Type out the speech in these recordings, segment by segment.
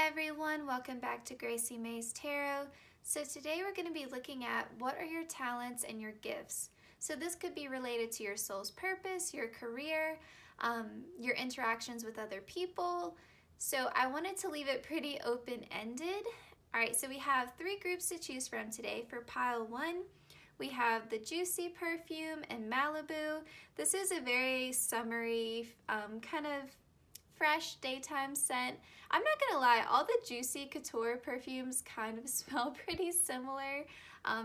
everyone, welcome back to Gracie May's Tarot. So today we're going to be looking at what are your talents and your gifts. So this could be related to your soul's purpose, your career, your interactions with other people. So I wanted to leave it pretty open-ended. Alright, so we have three groups to choose from today. For pile one, we have the Juicy perfume and Malibu. This is a very summery, kind of fresh daytime scent. I'm not gonna lie, all the Juicy Couture perfumes kind of smell pretty similar,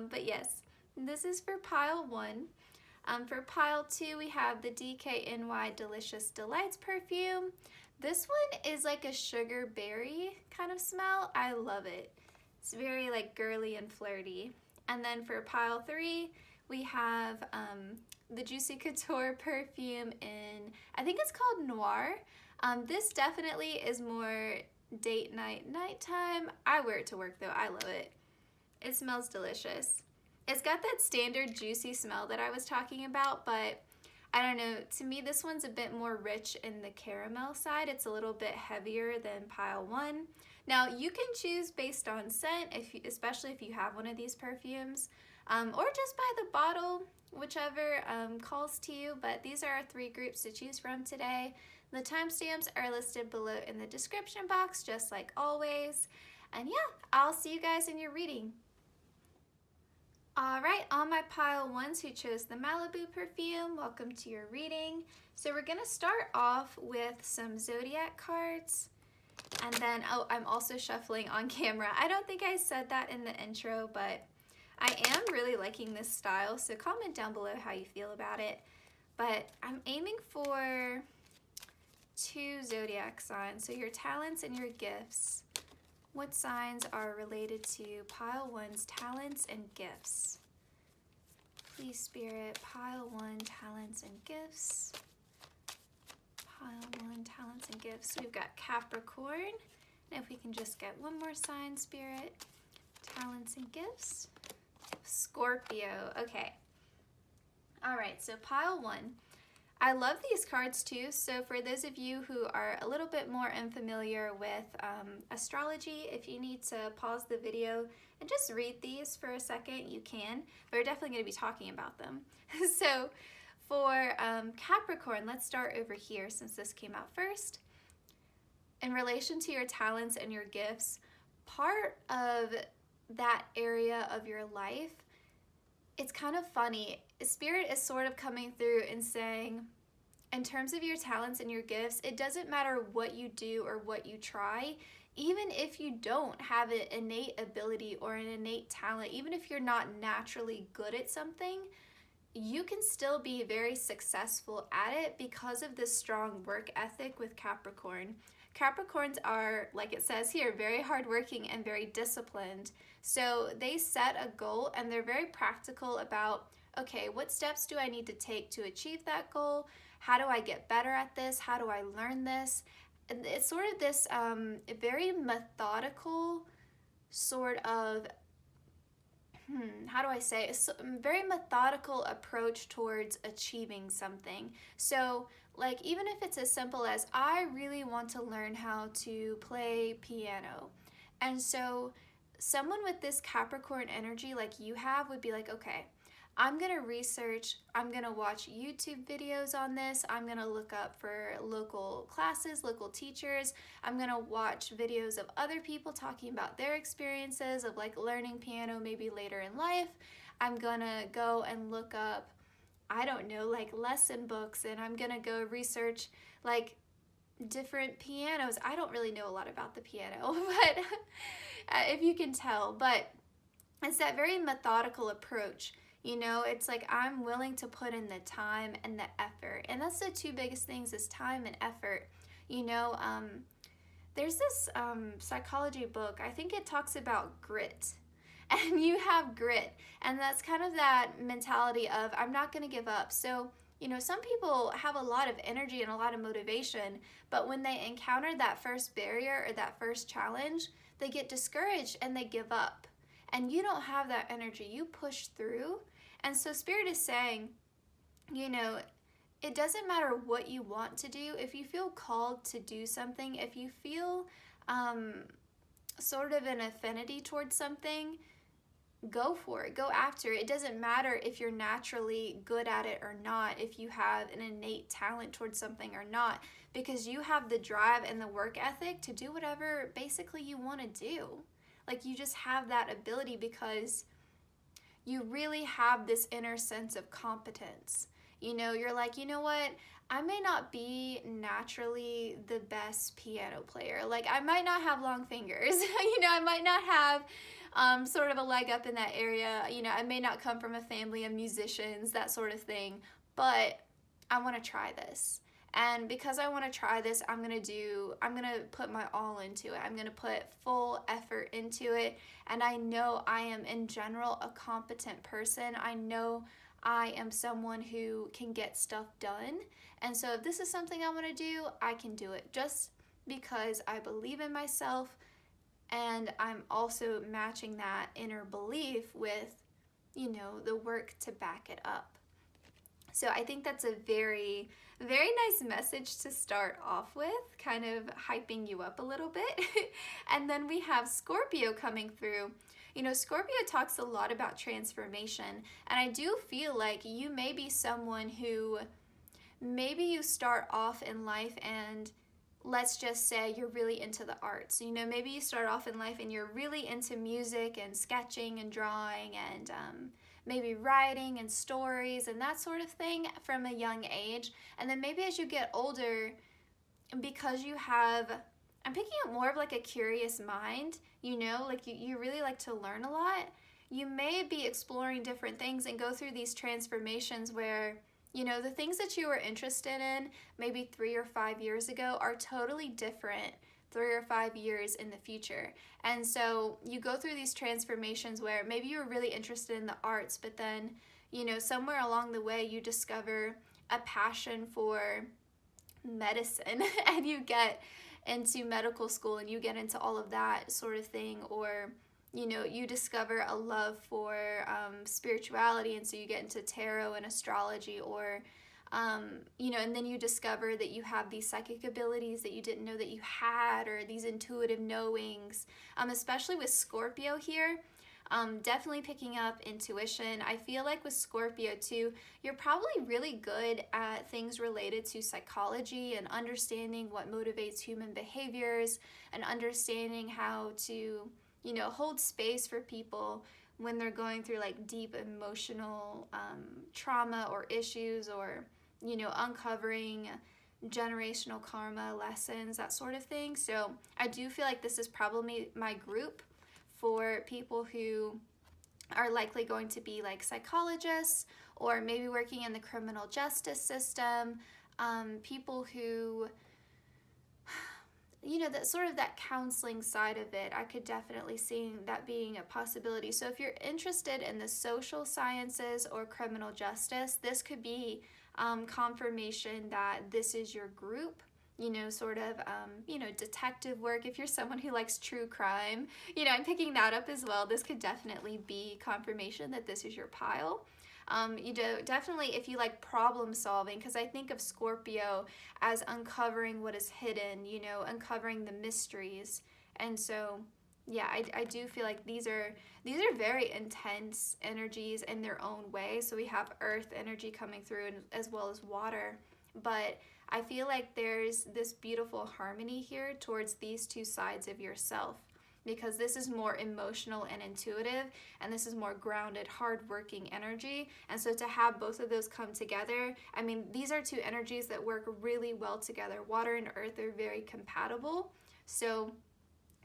but yes, this is for pile one. For pile two, we have the DKNY Delicious Delights perfume. This one is like a sugar berry kind of smell. I love it. It's very like girly and flirty. And then for pile three, we have the Juicy Couture perfume in, I think it's called Noir. This definitely is more date night, nighttime. I wear it to work though, I love it. It smells delicious. It's got that standard juicy smell that I was talking about, but I don't know, to me this one's a bit more rich in the caramel side. It's a little bit heavier than pile one. Now you can choose based on scent, especially if you have one of these perfumes, or just by the bottle, whichever calls to you, but these are our three groups to choose from today. The timestamps are listed below in the description box, just like always. And yeah, I'll see you guys in your reading. Alright, all my pile ones who chose the Malibu perfume, welcome to your reading. So we're going to start off with some zodiac cards. And then, oh, I'm also shuffling on camera. I don't think I said that in the intro, but I am really liking this style, so comment down below how you feel about it. But I'm aiming for two zodiac signs, so your talents and your gifts. What signs are related to pile one's talents and gifts? Please, Spirit, pile one, talents and gifts. Pile one, talents and gifts. We've got Capricorn. And if we can just get one more sign, Spirit, talents and gifts. Scorpio. Okay. All right, so pile one. I love these cards too, so for those of you who are a little bit more unfamiliar with astrology, if you need to pause the video and just read these for a second, you can. But we're definitely going to be talking about them. So for Capricorn, let's start over here since this came out first. In relation to your talents and your gifts, part of that area of your life, it's kind of funny. Spirit is sort of coming through and saying, in terms of your talents and your gifts, it doesn't matter what you do or what you try, even if you don't have an innate ability or an innate talent, even if you're not naturally good at something, you can still be very successful at it because of this strong work ethic with Capricorn. Capricorns are, like it says here, very hardworking and very disciplined. So they set a goal and they're very practical about, okay, what steps do I need to take to achieve that goal? How do I get better at this? How do I learn this? And it's sort of this very methodical sort of, how do I say, a very methodical approach towards achieving something. So like even if it's as simple as I really want to learn how to play piano. And so someone with this Capricorn energy like you have would be like, okay, I'm gonna research, I'm gonna watch YouTube videos on this, I'm gonna look up for local classes, local teachers, I'm gonna watch videos of other people talking about their experiences of like learning piano maybe later in life. I'm gonna go and look up, I don't know, like lesson books, and I'm gonna go research like different pianos. I don't really know a lot about the piano, but if you can tell, but it's that very methodical approach. You know, it's like I'm willing to put in the time and the effort. And that's the two biggest things is time and effort. You know, there's this psychology book, I think it talks about grit. And you have grit. And that's kind of that mentality of I'm not going to give up. So, you know, some people have a lot of energy and a lot of motivation, but when they encounter that first barrier or that first challenge, they get discouraged and they give up. And you don't have that energy. You push through. And so Spirit is saying, you know, it doesn't matter what you want to do. If you feel called to do something, if you feel sort of an affinity towards something, go for it, go after it. It doesn't matter if you're naturally good at it or not, if you have an innate talent towards something or not, because you have the drive and the work ethic to do whatever basically you want to do. Like, you just have that ability because you really have this inner sense of competence. You know, you're like, you know what? I may not be naturally the best piano player. Like, I might not have long fingers. You know, I might not have sort of a leg up in that area. You know, I may not come from a family of musicians, that sort of thing. But I want to try this. And because I want to try this, I'm going to put my all into it. I'm going to put full effort into it. And I know I am, in general, a competent person. I know I am someone who can get stuff done. And so if this is something I want to do, I can do it just because I believe in myself. And I'm also matching that inner belief with, you know, the work to back it up. So I think that's a very, very nice message to start off with, kind of hyping you up a little bit. And then we have Scorpio coming through. You know, Scorpio talks a lot about transformation. And I do feel like you may be someone who, maybe you start off in life and let's just say you're really into the arts. You know, maybe you start off in life and you're really into music and sketching and drawing and maybe writing and stories and that sort of thing from a young age. And then maybe as you get older, because you have, I'm picking up more of like a curious mind, you know, like you really like to learn a lot. You may be exploring different things and go through these transformations where, you know, the things that you were interested in maybe 3 or 5 years ago are totally different 3 or 5 years in the future. And so you go through these transformations where maybe you were really interested in the arts, but then, you know, somewhere along the way you discover a passion for medicine and you get into medical school and you get into all of that sort of thing, or you know, you discover a love for spirituality, and so you get into tarot and astrology, or you know, and then you discover that you have these psychic abilities that you didn't know that you had, or these intuitive knowings, especially with Scorpio here. Definitely picking up intuition. I feel like with Scorpio too, you're probably really good at things related to psychology and understanding what motivates human behaviors and understanding how to, you know, hold space for people when they're going through like deep emotional trauma or issues, or, you know, uncovering generational karma lessons, that sort of thing. So I do feel like this is probably my group for people who are likely going to be like psychologists or maybe working in the criminal justice system, people who, you know, that sort of that counseling side of it. I could definitely see that being a possibility. So if you're interested in the social sciences or criminal justice, this could be confirmation that this is your group. You know, sort of, you know, detective work. If you're someone who likes true crime, you know, I'm picking that up as well. This could definitely be confirmation that this is your pile. You know, definitely if you like problem solving, because I think of Scorpio as uncovering what is hidden, you know, uncovering the mysteries. And so, yeah, I do feel like these are very intense energies in their own way. So we have earth energy coming through, and as well as water. But I feel like there's this beautiful harmony here towards these two sides of yourself, because this is more emotional and intuitive, and this is more grounded, hardworking energy. And so to have both of those come together, I mean, these are two energies that work really well together. Water and earth are very compatible. So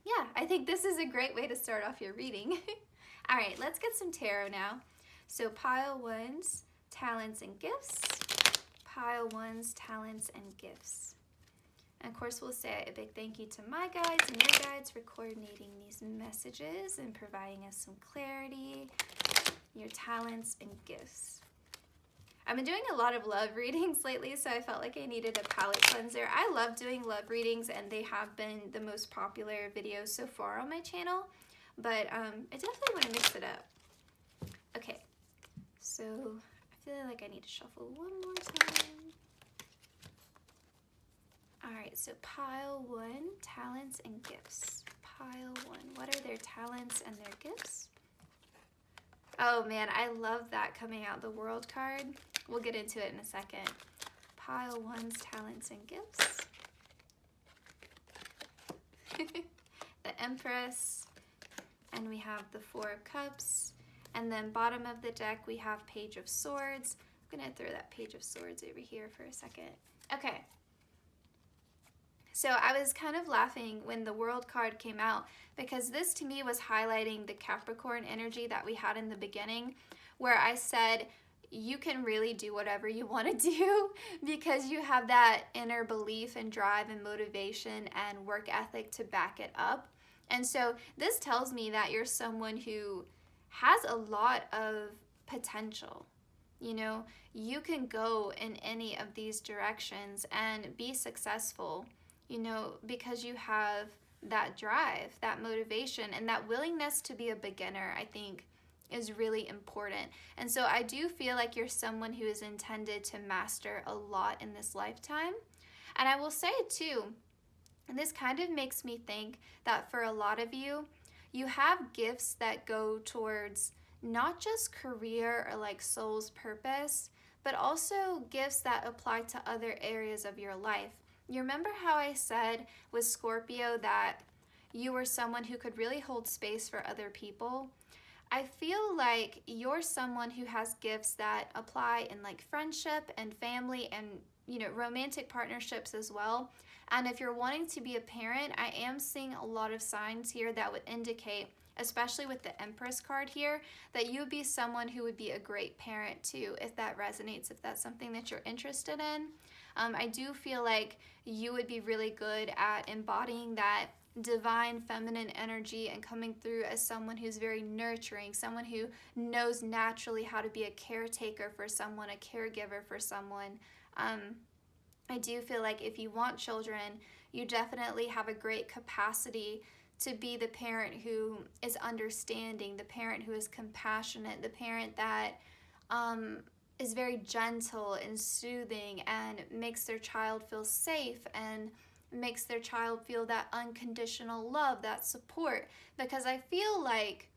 yeah, I think this is a great way to start off your reading. All right, let's get some tarot now. So pile one's talents and gifts. Pile one's talents and gifts. And of course, we'll say a big thank you to my guides and your guides for coordinating these messages and providing us some clarity, your talents and gifts. I've been doing a lot of love readings lately, so I felt like I needed a palette cleanser. I love doing love readings, and they have been the most popular videos so far on my channel, but I definitely want to mix it up. Okay, so I feel like I need to shuffle one more time. All right, so pile one, talents and gifts. Pile one. their talents and their gifts. Oh man, I love that coming out, the World card. We'll get into it in a second. Pile 1's talents and gifts. The Empress. And we have the 4 of Cups. And then bottom of the deck, we have Page of Swords. I'm gonna throw that Page of Swords over here for a second. Okay. So I was kind of laughing when the World card came out because this to me was highlighting the Capricorn energy that we had in the beginning, where I said you can really do whatever you want to do because you have that inner belief and drive and motivation and work ethic to back it up. And so this tells me that you're someone who has a lot of potential. You know, you can go in any of these directions and be successful, you know, because you have that drive, that motivation, and that willingness to be a beginner, I think, is really important. And so I do feel like you're someone who is intended to master a lot in this lifetime. And I will say too, and this kind of makes me think that for a lot of you, you have gifts that go towards not just career or like soul's purpose, but also gifts that apply to other areas of your life. You remember how I said with Scorpio that you were someone who could really hold space for other people? I feel like you're someone who has gifts that apply in like friendship and family and, you know, romantic partnerships as well. And if you're wanting to be a parent, I am seeing a lot of signs here that would indicate, especially with the Empress card here, that you would be someone who would be a great parent too, if that resonates, if that's something that you're interested in. I do feel like you would be really good at embodying that divine feminine energy and coming through as someone who's very nurturing, someone who knows naturally how to be a caretaker for someone, a caregiver for someone. I do feel like if you want children, you definitely have a great capacity to be the parent who is understanding, the parent who is compassionate, the parent that is very gentle and soothing and makes their child feel safe and makes their child feel that unconditional love, that support. Because I feel like,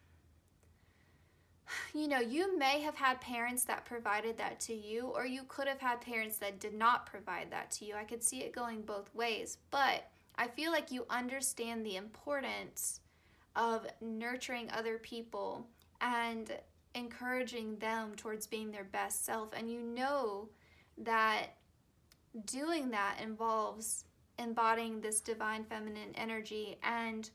you know, you may have had parents that provided that to you, or you could have had parents that did not provide that to you. I could see it going both ways, but I feel like you understand the importance of nurturing other people and encouraging them towards being their best self. And you know that doing that involves embodying this divine feminine energy and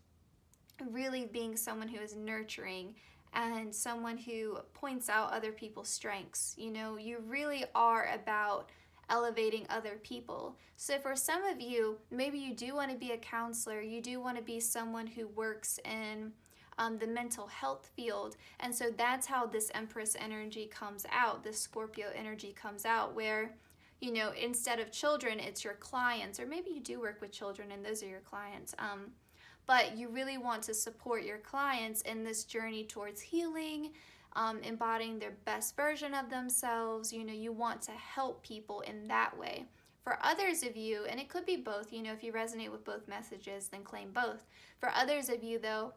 really being someone who is nurturing and someone who points out other people's strengths. You know, you really are about elevating other people. So for some of you, maybe you do want to be a counselor, you do want to be someone who works in the mental health field. And so that's how this Empress energy comes out, this Scorpio energy comes out, where, you know, instead of children, it's your clients, or maybe you do work with children and those are your clients. But you really want to support your clients in this journey towards healing, embodying their best version of themselves. You know, you want to help people in that way. For others of you, and it could be both, you know, if you resonate with both messages, then claim both. For others of you, though,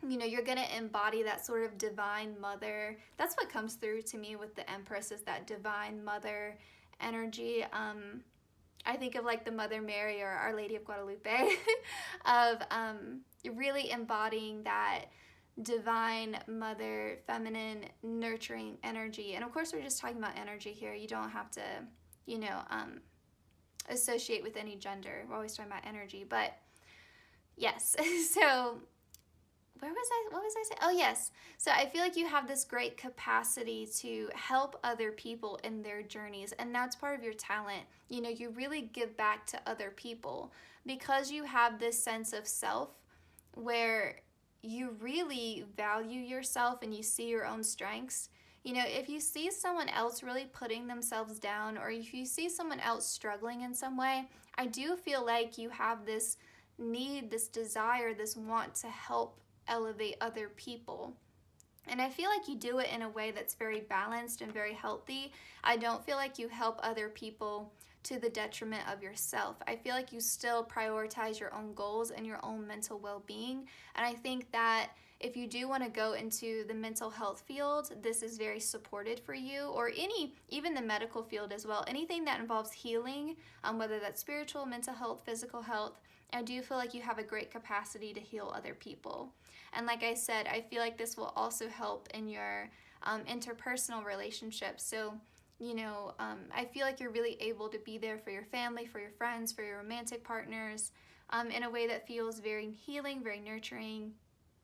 you know, you're going to embody that sort of divine mother. That's what comes through to me with the Empress, is that divine mother energy. I think of like the Mother Mary or Our Lady of Guadalupe of really embodying that divine mother, feminine, nurturing energy. And of course, we're just talking about energy here. You don't have to, you know, associate with any gender. We're always talking about energy. But yes, so what was I saying? Oh, yes. So I feel like you have this great capacity to help other people in their journeys, and that's part of your talent. You know, you really give back to other people because you have this sense of self where you really value yourself and you see your own strengths. You know, if you see someone else really putting themselves down, or if you see someone else struggling in some way, I do feel like you have this need, this desire, this want to help elevate other people. And I feel like you do it in a way that's very balanced and very healthy. I don't feel like you help other people to the detriment of yourself. I feel like you still prioritize your own goals and your own mental well-being. And I think that if you do want to go into the mental health field, this is very supported for you, or even the medical field as well. Anything that involves healing, whether that's spiritual, mental health, physical health, I do feel like you have a great capacity to heal other people. And like I said, I feel like this will also help in your interpersonal relationships. So, I feel like you're really able to be there for your family, for your friends, for your romantic partners, in a way that feels very healing, very nurturing.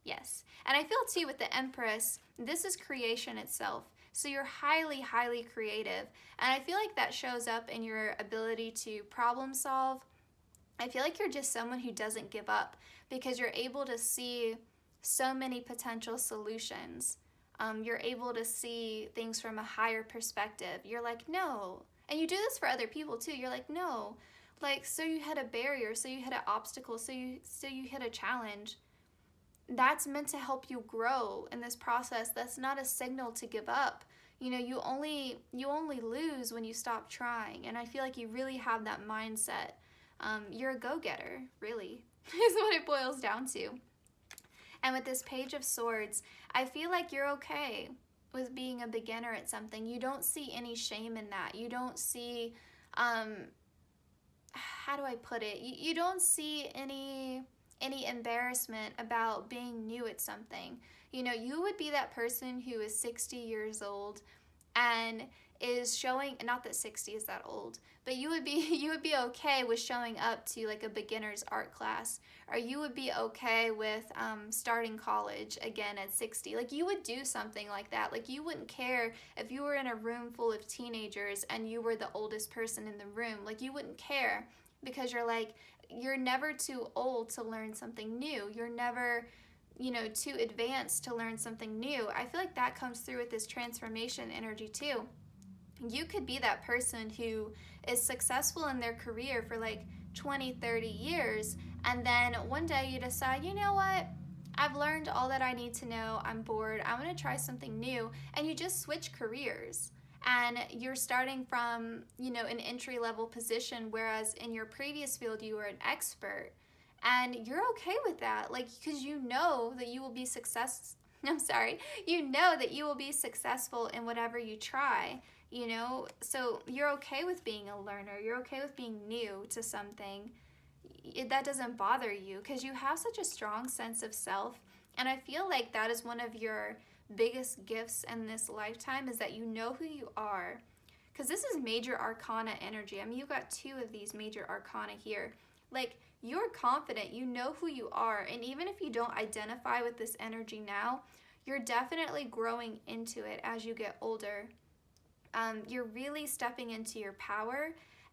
Yes. And I feel too with the Empress, this is creation itself. So you're highly, highly creative. And I feel like that shows up in your ability to problem solve. I feel like you're just someone who doesn't give up because you're able to see so many potential solutions. You're able to see things from a higher perspective. You're like, no. And you do this for other people too. You're like, no. Like, so you hit a barrier, so you hit an obstacle, so you hit a challenge. That's meant to help you grow in this process. That's not a signal to give up. You only lose when you stop trying. And I feel like you really have that mindset. You're a go-getter, really, is what it boils down to. And with this Page of Swords, I feel like you're okay with being a beginner at something. You don't see any shame in that. You don't see, how do I put it? You don't see any embarrassment about being new at something. You would be that person who is 60 years old and is showing, not that 60 is that old, but you would be okay with showing up to like a beginner's art class, or you would be okay with starting college again at 60. Like, you would do something like that. Like, you wouldn't care if you were in a room full of teenagers and you were the oldest person in the room. Like, you wouldn't care, because you're never too old to learn something new. You're never, too advanced to learn something new. I feel like that comes through with this transformation energy too. You could be that person who is successful in their career for like 20, 30 years, and then one day you decide, you know what? I've learned all that I need to know. I'm bored. I'm going to try something new. And you just switch careers. And you're starting from, an entry-level position, whereas in your previous field, you were an expert. And you're okay with that, like, because you know that you will be that you will be successful in whatever you try, So you're okay with being a learner. You're okay with being new to something. That doesn't bother you because you have such a strong sense of self. And I feel like that is one of your biggest gifts in this lifetime, is that you know who you are. Because this is major arcana energy. I mean, you've got 2 of these major arcana here. Like, you're confident, you know who you are. And even if you don't identify with this energy now, you're definitely growing into it as you get older. You're really stepping into your power.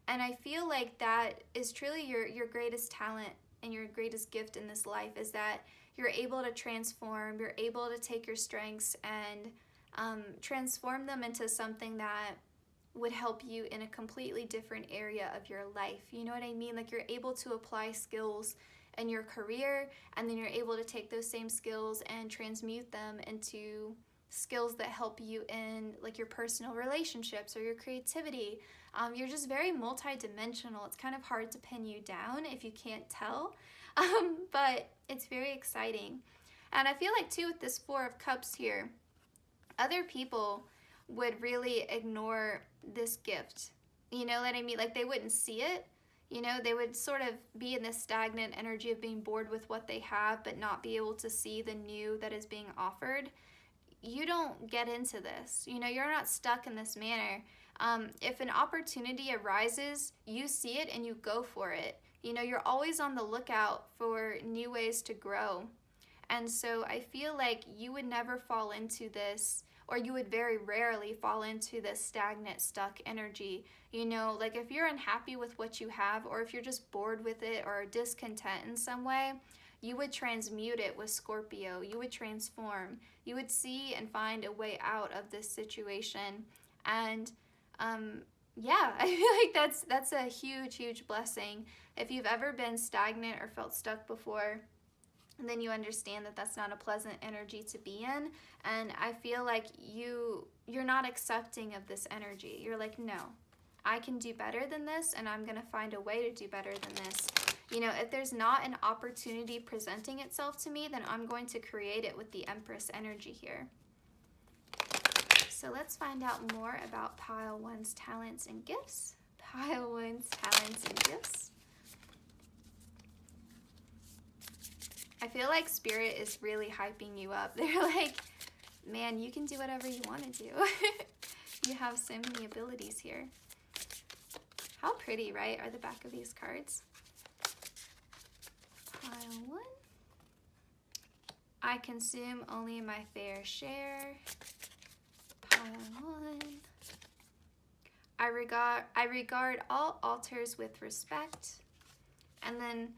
And I feel like that is truly your greatest talent and your greatest gift in this life, is that you're able to transform, you're able to take your strengths and transform them into something that would help you in a completely different area of your life. You know what I mean? Like, you're able to apply skills in your career, and then you're able to take those same skills and transmute them into skills that help you in like your personal relationships or your creativity. You're just very multi-dimensional. It's kind of hard to pin you down if you can't tell, but it's very exciting. And I feel like too, with this 4 of Cups here, other people would really ignore this gift. You know what I mean? Like, they wouldn't see it. They would sort of be in this stagnant energy of being bored with what they have, but not be able to see the new that is being offered. You don't get into this. You're not stuck in this manner. If an opportunity arises, you see it and you go for it. You're always on the lookout for new ways to grow. And so I feel like you would never fall into this, or you would very rarely fall into this stagnant, stuck energy. Like, if you're unhappy with what you have, or if you're just bored with it or discontent in some way, you would transmute it with Scorpio. You would transform. You would see and find a way out of this situation. And yeah, I feel like that's a huge, huge blessing. If you've ever been stagnant or felt stuck before, then you understand that that's not a pleasant energy to be in. And I feel like you're not accepting of this energy. You're like, no, I can do better than this, and I'm going to find a way to do better than this. You know, if there's not an opportunity presenting itself to me, then I'm going to create it with the Empress energy here. So let's find out more about Pile 1's talents and gifts. Pile 1's talents and gifts. I feel like Spirit is really hyping you up. They're like, man, you can do whatever you want to do. You have so many abilities here. How pretty, right, are the back of these cards? Pile 1. I consume only my fair share. Pile 1. I regard all altars with respect. And then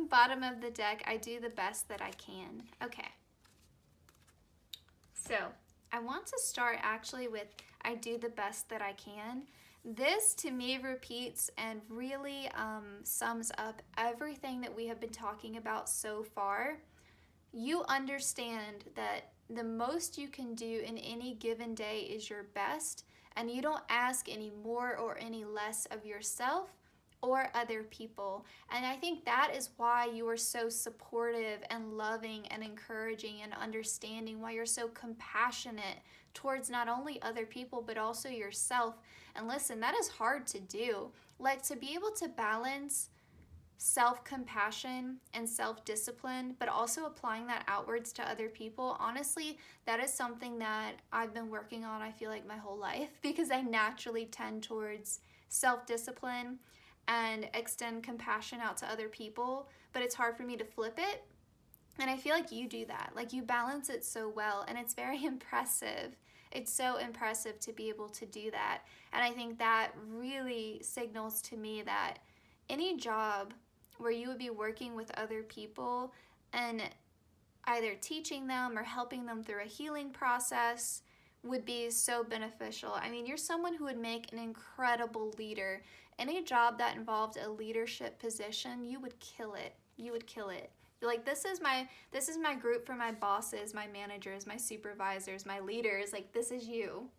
bottom of the deck, I do the best that I can. Okay. So I want to start actually with I do the best that I can. This to me repeats and really sums up everything that we have been talking about so far. You understand that the most you can do in any given day is your best, and you don't ask any more or any less of yourself or other people. And I think that is why you are so supportive and loving and encouraging and understanding, why you're so compassionate towards not only other people but also yourself. And listen, that is hard to do. Like, to be able to balance self-compassion and self-discipline, but also applying that outwards to other people, honestly, that is something that I've been working on, I feel like, my whole life, because I naturally tend towards self-discipline and extend compassion out to other people, but it's hard for me to flip it. And I feel like you do that. Like, you balance it so well, and it's very impressive. It's so impressive to be able to do that. And I think that really signals to me that any job where you would be working with other people and either teaching them or helping them through a healing process would be so beneficial. I mean, you're someone who would make an incredible leader. Any job that involved a leadership position, you would kill it. You would kill it. Like, this is my group for my bosses, my managers, my supervisors, my leaders. Like, this is you.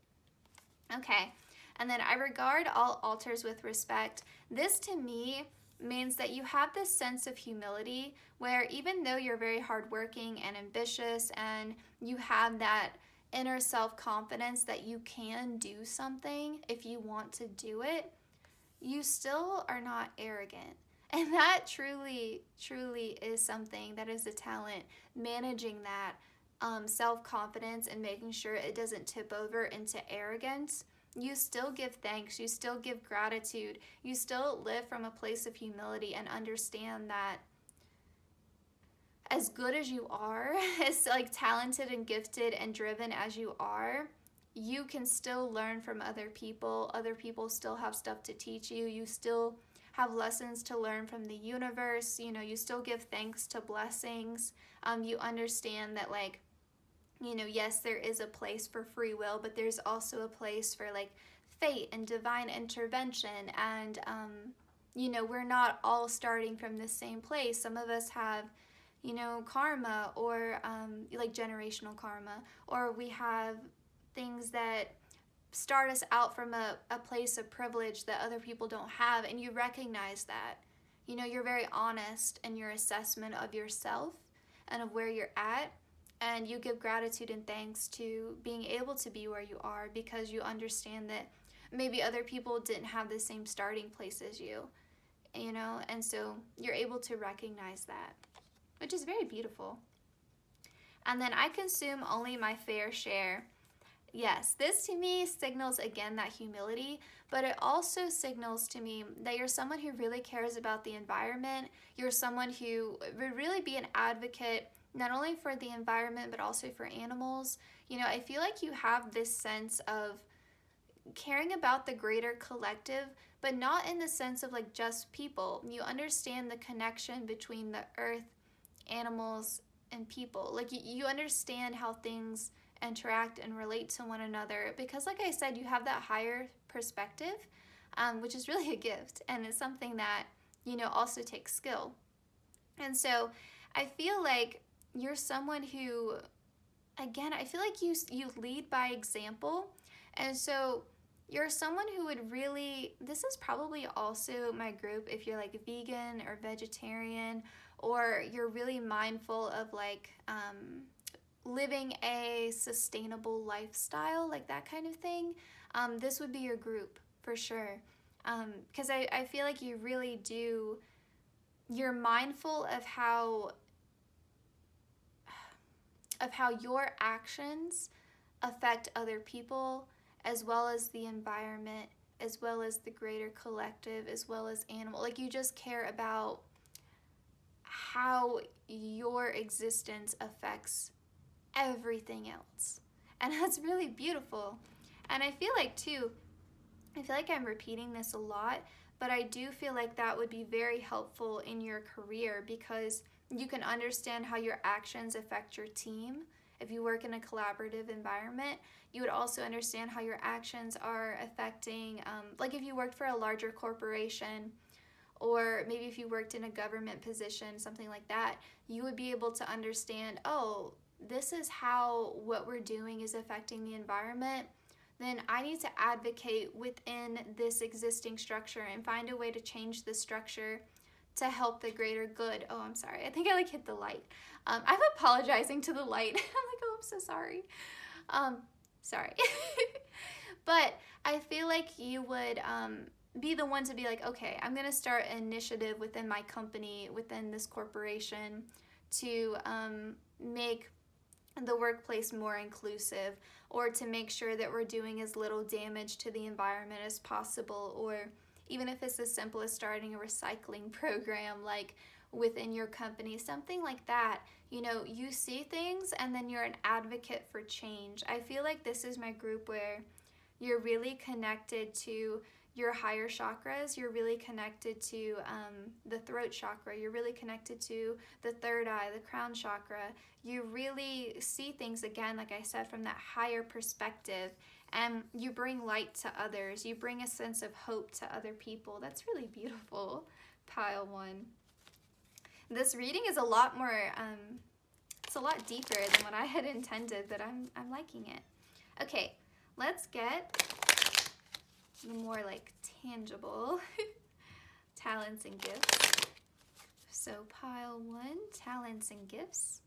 Okay. And then I regard all altars with respect. This to me means that you have this sense of humility where even though you're very hardworking and ambitious and you have that inner self-confidence that you can do something if you want to do it, you still are not arrogant. And that truly, truly is something that is a talent, managing that self-confidence and making sure it doesn't tip over into arrogance. You still give thanks, you still give gratitude, you still live from a place of humility and understand that as good as you are, as like talented and gifted and driven as you are, you can still learn from other people. Other people still have stuff to teach you. You still have lessons to learn from the universe. You know, you still give thanks to blessings. You understand that, like, you know, yes, there is a place for free will, but there's also a place for like fate and divine intervention. And, you know, we're not all starting from the same place. Some of us have, you know, karma or like generational karma, or we have things that start us out from a place of privilege that other people don't have, and you recognize that. You know, you're very honest in your assessment of yourself and of where you're at, and you give gratitude and thanks to being able to be where you are because you understand that maybe other people didn't have the same starting place as you, you know, and so you're able to recognize that, which is very beautiful. And then I consume only my fair share. Yes, this to me signals, again, that humility, but it also signals to me that you're someone who really cares about the environment. You're someone who would really be an advocate, not only for the environment, but also for animals. You know, I feel like you have this sense of caring about the greater collective, but not in the sense of like just people. You understand the connection between the earth, animals, and people. Like, you understand how things interact and relate to one another because, like I said, you have that higher perspective, which is really a gift, and it's something that, you know, also takes skill. And so I feel like you're someone who, again, I feel like you lead by example. And so you're someone who would really, this is probably also my group if you're like vegan or vegetarian, or you're really mindful of like living a sustainable lifestyle, like that kind of thing. This would be your group for sure. Because I feel like you really do, you're mindful of how your actions affect other people, as well as the environment, as well as the greater collective, as well as animal. Like, you just care about how your existence affects everything else. And that's really beautiful. And I feel like too, I feel like I'm repeating this a lot, but I do feel like that would be very helpful in your career, because you can understand how your actions affect your team. If you work in a collaborative environment, you would also understand how your actions are affecting, like if you worked for a larger corporation, or maybe if you worked in a government position, something like that, you would be able to understand, oh, this is how what we're doing is affecting the environment. Then I need to advocate within this existing structure and find a way to change the structure to help the greater good. Oh, I'm sorry. I think I like hit the light. I'm apologizing to the light. I'm like, oh, I'm so sorry. Sorry. But I feel like you would be the one to be like, okay, I'm going to start an initiative within my company, within this corporation, to make the workplace more inclusive, or to make sure that we're doing as little damage to the environment as possible, or even if it's as simple as starting a recycling program, like within your company, something like that. You know, you see things and then you're an advocate for change. I feel like this is my group where you're really connected to your higher chakras. You're really connected to the throat chakra. You're really connected to the third eye, the crown chakra. You really see things, again, like I said, from that higher perspective, and you bring light to others. You bring a sense of hope to other people. That's really beautiful, pile one. This reading is a lot more, it's a lot deeper than what I had intended, but I'm liking it. Okay, let's get the more like tangible talents and gifts. So pile one, talents and gifts.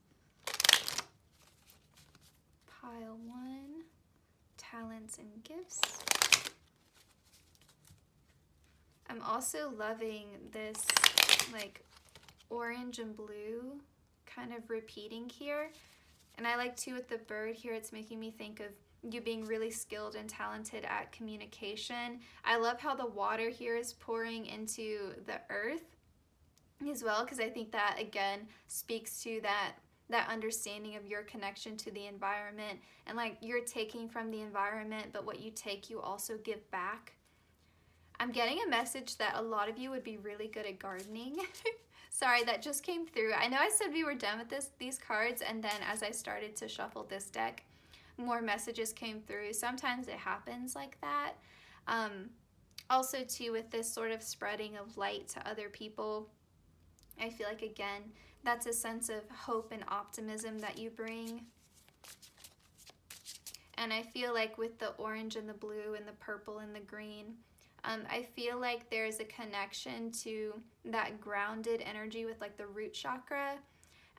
Pile one, talents and gifts. I'm also loving this like orange and blue kind of repeating here. And I like too with the bird here, it's making me think of you being really skilled and talented at communication. I love how the water here is pouring into the earth as well, because I think that again speaks to that understanding of your connection to the environment, and like you're taking from the environment, but what you take you also give back. I'm getting a message that a lot of you would be really good at gardening. Sorry, that just came through. I know I said we were done with these cards, and then as I started to shuffle this deck, more messages came through. Sometimes it happens like that. Also too, with this sort of spreading of light to other people, I feel like again, that's a sense of hope and optimism that you bring. And I feel like with the orange and the blue and the purple and the green, I feel like there's a connection to that grounded energy with like the root chakra,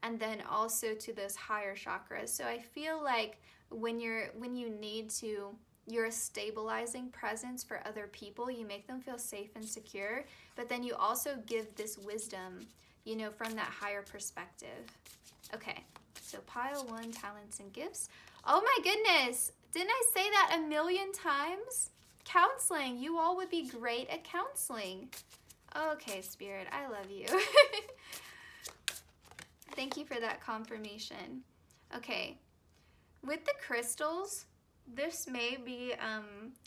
and then also to those higher chakras. So I feel like when you need to, you're a stabilizing presence for other people. You make them feel safe and secure, but then you also give this wisdom, you know, from that higher perspective. Okay, so pile one, talents and gifts. Oh my goodness, didn't I say that a million times? Counseling, you all would be great at counseling. Okay, Spirit, I love you. Thank you for that confirmation. Okay, with the crystals, this may be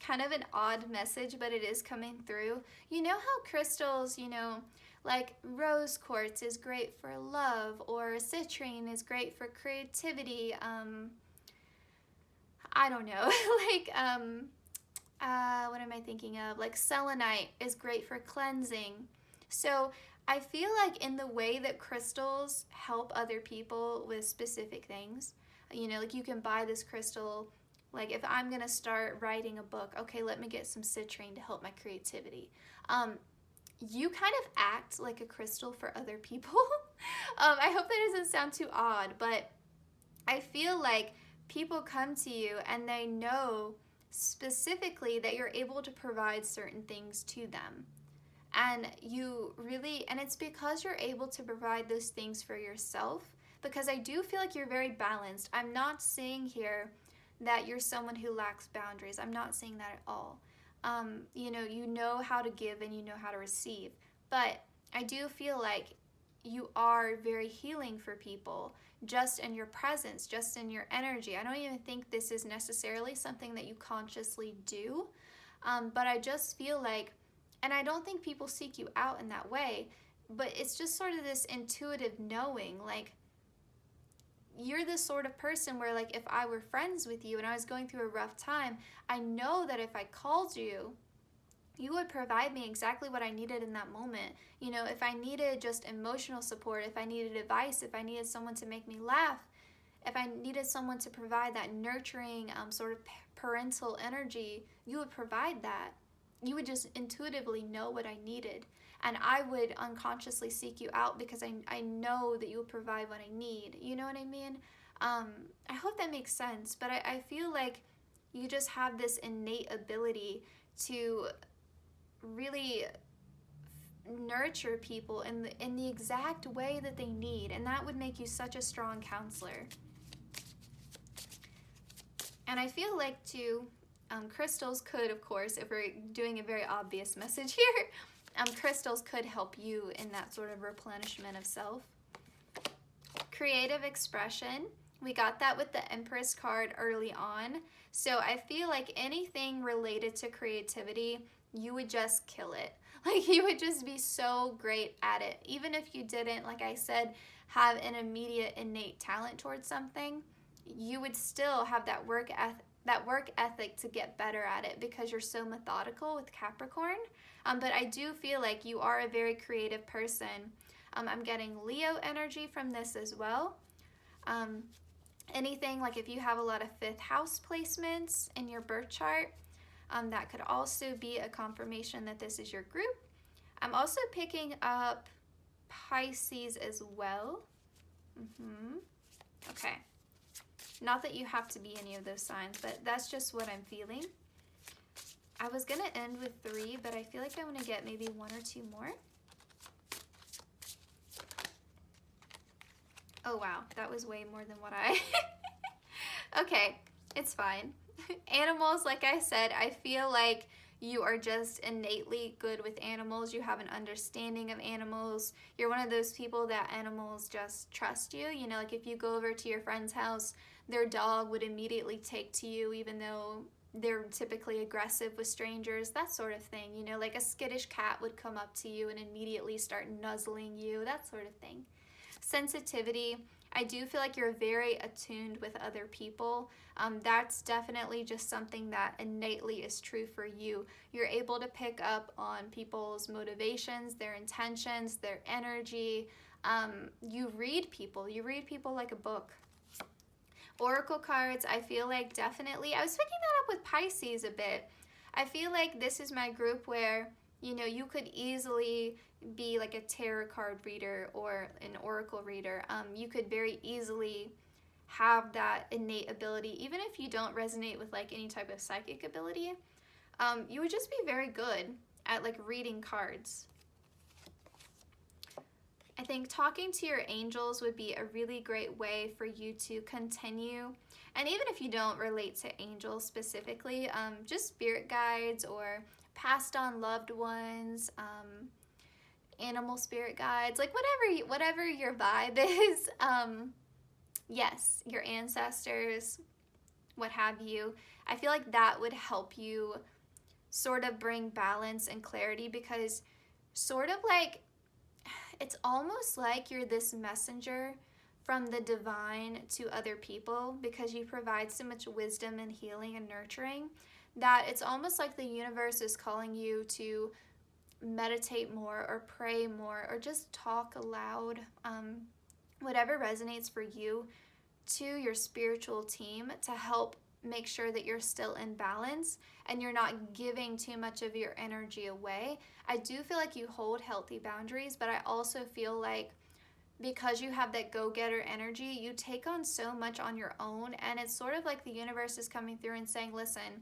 kind of an odd message, but it is coming through. You know how crystals, you know, like rose quartz is great for love, or citrine is great for creativity. I don't know, like, what am I thinking of? Like selenite is great for cleansing. So I feel like in the way that crystals help other people with specific things, you know, like you can buy this crystal Like if I'm gonna start writing a book, okay, let me get some citrine to help my creativity. You kind of act like a crystal for other people. I hope that doesn't sound too odd, but I feel like people come to you and they know specifically that you're able to provide certain things to them. And and it's because you're able to provide those things for yourself, because I do feel like you're very balanced. I'm not saying here that you're someone who lacks boundaries. I'm not saying that at all. You know how to give and you know how to receive. But I do feel like you are very healing for people just in your presence, just in your energy. I don't even think this is necessarily something that you consciously do, but I just feel like, and I don't think people seek you out in that way, but it's just sort of this intuitive knowing, like, you're the sort of person where, like, if I were friends with you and I was going through a rough time, I know that if I called you, you would provide me exactly what I needed in that moment. If I needed just emotional support, if I needed advice, if I needed someone to make me laugh, if I needed someone to provide that nurturing sort of parental energy, you would provide that. You would just intuitively know what I needed. And I would unconsciously seek you out because I know that you will provide what I need. You know what I mean? I hope that makes sense. But I feel like you just have this innate ability to really nurture people in the exact way that they need. And that would make you such a strong counselor. And I feel like, too, crystals could, of course, if we're doing a very obvious message here, crystals could help you in that sort of replenishment of self. Creative expression. We got that with the Empress card early on. So I feel like anything related to creativity, you would just kill it. Like, you would just be so great at it. Even if you didn't, like I said, have an immediate innate talent towards something, you would still have that work ethic to get better at it because you're so methodical with Capricorn. But I do feel like you are a very creative person. I'm getting Leo energy from this as well. Anything like if you have a lot of 5th house placements in your birth chart, that could also be a confirmation that this is your group. I'm also picking up Pisces as well. Okay. Not that you have to be any of those signs, but that's just what I'm feeling. I was going to end with 3, but I feel like I want to get maybe 1 or 2 more. Oh, wow. That was way more than what I... Okay, it's fine. Animals, like I said, I feel like you are just innately good with animals. You have an understanding of animals. You're one of those people that animals just trust you. Like if you go over to your friend's house, their dog would immediately take to you even though they're typically aggressive with strangers, that sort of thing. Like a skittish cat would come up to you and immediately start nuzzling you, that sort of thing. Sensitivity. I do feel like you're very attuned with other people. That's definitely just something that innately is true for you. You're able to pick up on people's motivations, their intentions, their energy. You read people. You read people like a book. Oracle cards, I feel like definitely, I was picking that up with Pisces a bit. I feel like this is my group where, you could easily be like a tarot card reader or an oracle reader. You could very easily have that innate ability, even if you don't resonate with like any type of psychic ability. You would just be very good at like reading cards. I think talking to your angels would be a really great way for you to continue. And even if you don't relate to angels specifically, just spirit guides or passed on loved ones, animal spirit guides, like whatever your vibe is. Yes, your ancestors, what have you. I feel like that would help you sort of bring balance and clarity, because sort of like, it's almost like you're this messenger from the divine to other people, because you provide so much wisdom and healing and nurturing that it's almost like the universe is calling you to meditate more or pray more or just talk aloud, whatever resonates for you, to your spiritual team to help make sure that you're still in balance and you're not giving too much of your energy away. I do feel like you hold healthy boundaries, but I also feel like because you have that go-getter energy, you take on so much on your own, and it's sort of like the universe is coming through and saying, listen,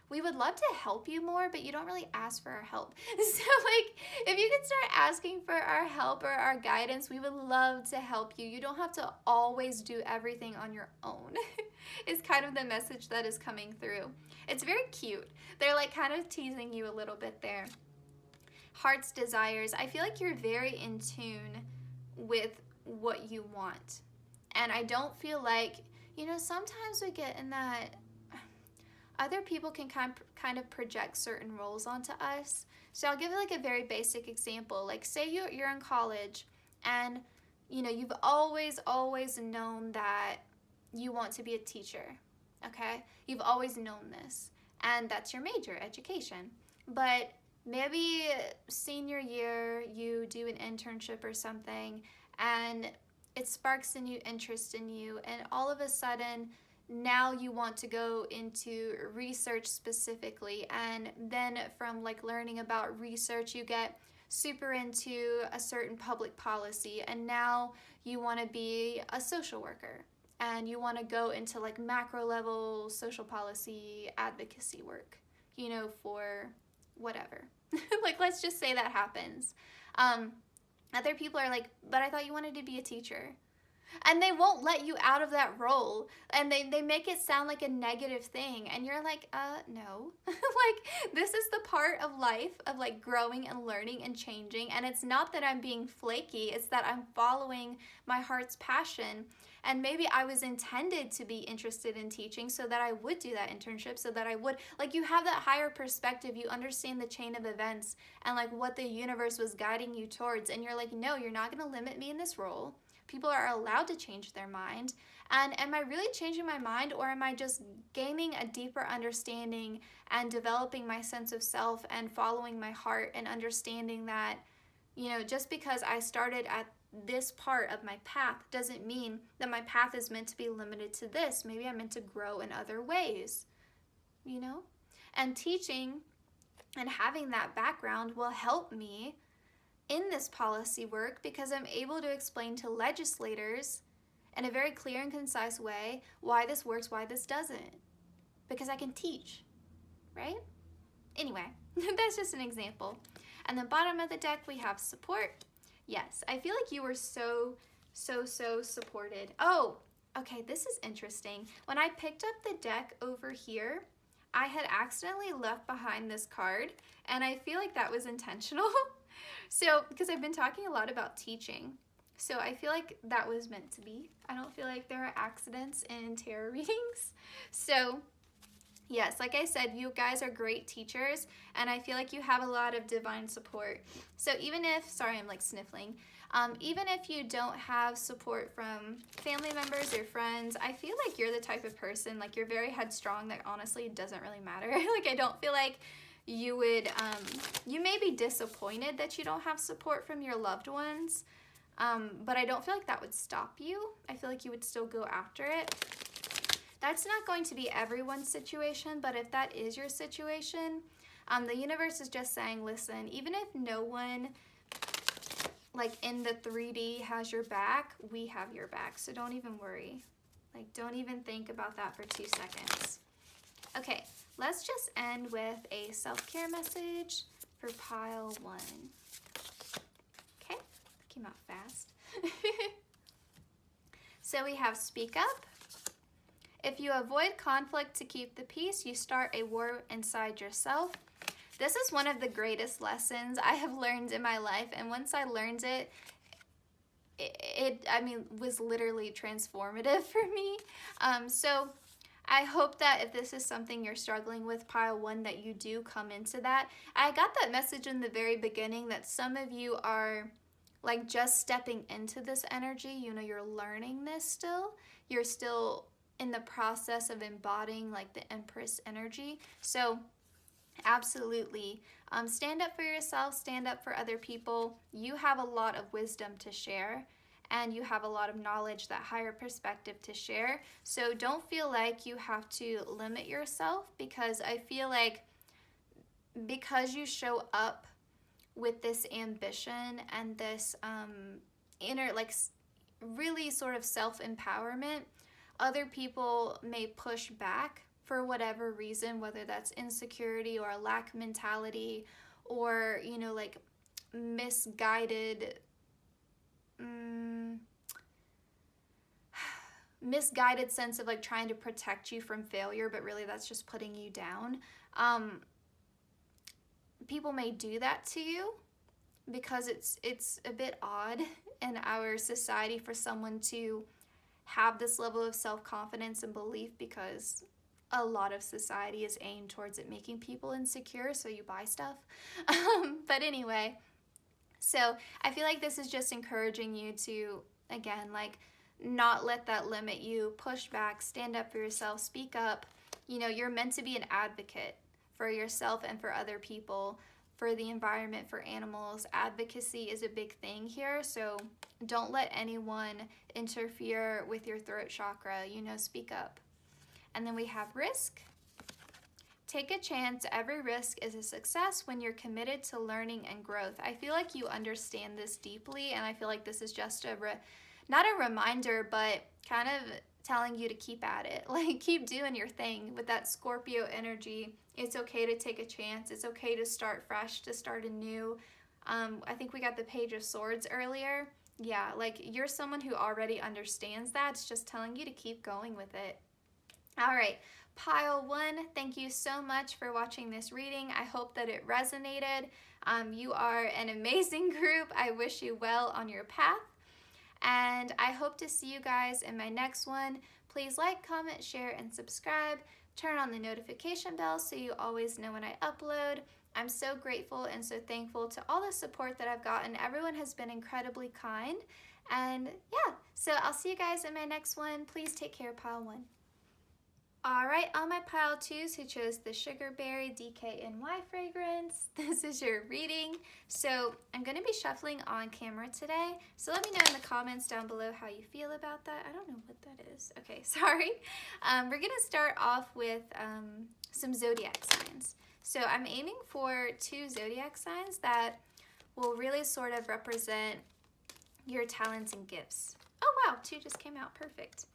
we would love to help you more, but you don't really ask for our help. So like, if you could start asking for our help or our guidance, we would love to help you. You don't have to always do everything on your own. Is kind of the message that is coming through. It's very cute. They're like kind of teasing you a little bit there. Heart's desires. I feel like you're very in tune with what you want. And I don't feel like, sometimes we get in that other people can kind of project certain roles onto us. So I'll give you like a very basic example. Like say you're in college and you've always known that you want to be a teacher, okay? You've always known this, and that's your major, education. But maybe senior year you do an internship or something and it sparks a new interest in you, and all of a sudden now you want to go into research specifically, and then from like learning about research you get super into a certain public policy, and now you want to be a social worker and you want to go into like macro level social policy advocacy work, for whatever. Like let's just say that happens. Other people are like, but I thought you wanted to be a teacher. And they won't let you out of that role, and they make it sound like a negative thing, and you're like, no. Like, this is the part of life of like growing and learning and changing, and it's not that I'm being flaky, it's that I'm following my heart's passion. And maybe I was intended to be interested in teaching so that I would do that internship, so that I would, like, you have that higher perspective, you understand the chain of events and like what the universe was guiding you towards, and you're like, no, you're not going to limit me in this role. People are allowed to change their mind. And am I really changing my mind, or am I just gaining a deeper understanding and developing my sense of self and following my heart and understanding that, just because I started at this part of my path doesn't mean that my path is meant to be limited to this. Maybe I'm meant to grow in other ways, And teaching and having that background will help me in this policy work, because I'm able to explain to legislators in a very clear and concise way why this works, why this doesn't, because I can teach, right? Anyway, that's just an example. And the bottom of the deck, we have support. Yes, I feel like you were so supported. Oh, okay, this is interesting. When I picked up the deck over here, I had accidentally left behind this card, and I feel like that was intentional. So, because I've been talking a lot about teaching, so I feel like that was meant to be. I don't feel like there are accidents in tarot readings. So, yes, like I said, you guys are great teachers, and I feel like you have a lot of divine support. So even if, sorry, I'm like sniffling, even if you don't have support from family members or friends, I feel like you're the type of person, like you're very headstrong, that honestly it doesn't really matter. Like I don't feel like you would, you may be disappointed that you don't have support from your loved ones, but I don't feel like that would stop you. I feel like you would still go after it. That's not going to be everyone's situation, but if that is your situation, the universe is just saying, listen, even if no one like in the 3D has your back, we have your back, so don't even worry. Like, don't even think about that for 2 seconds. Okay, let's just end with a self-care message for pile 1. Okay, came out fast. So we have speak up. If you avoid conflict to keep the peace, you start a war inside yourself. This is one of the greatest lessons I have learned in my life, and once I learned it, I mean, was literally transformative for me. So I hope that if this is something you're struggling with, pile 1, that you do come into that. I got that message in the very beginning that some of you are like just stepping into this energy. You know, you're learning this still. You're still in the process of embodying like the Empress energy. So absolutely, stand up for yourself, stand up for other people. You have a lot of wisdom to share, and you have a lot of knowledge, that higher perspective to share. So don't feel like you have to limit yourself, because I feel like because you show up with this ambition and this inner, like, really sort of self-empowerment, other people may push back for whatever reason, whether that's insecurity or a lack mentality, or, you know, like misguided sense of like trying to protect you from failure, but really that's just putting you down. People may do that to you because it's a bit odd in our society for someone to have this level of self-confidence and belief, because a lot of society is aimed towards it making people insecure, so you buy stuff. But anyway, so I feel like this is just encouraging you to, again, like, not let that limit you. Push back, stand up for yourself, speak up. You know, you're meant to be an advocate for yourself and for other people, for the environment, for animals. Advocacy is a big thing here, so don't let anyone interfere with your throat chakra. You know, speak up. And then we have risk. Take a chance. Every risk is a success when you're committed to learning and growth. I feel like you understand this deeply, and I feel like this is just not a reminder, but kind of telling you to keep at it. Like, keep doing your thing with that Scorpio energy. It's okay to take a chance. It's okay to start fresh, to start anew. I think we got the Page of Swords earlier. Yeah, like, you're someone who already understands that. It's just telling you to keep going with it. All right, pile 1, thank you so much for watching this reading. I hope that it resonated. You are an amazing group. I wish you well on your path. And I hope to see you guys in my next one. Please like, comment, share, and subscribe. Turn on the notification bell so you always know when I upload. I'm so grateful and so thankful to all the support that I've gotten. Everyone has been incredibly kind. And yeah, so I'll see you guys in my next one. Please take care, pile 1. Alright, all my pile 2s who chose the Sugar Berry DKNY fragrance, this is your reading. So I'm going to be shuffling on camera today, so let me know in the comments down below how you feel about that. I don't know what that is. Okay, sorry. We're going to start off with some zodiac signs. So I'm aiming for 2 zodiac signs that will really sort of represent your talents and gifts. Oh wow, 2 just came out, perfect.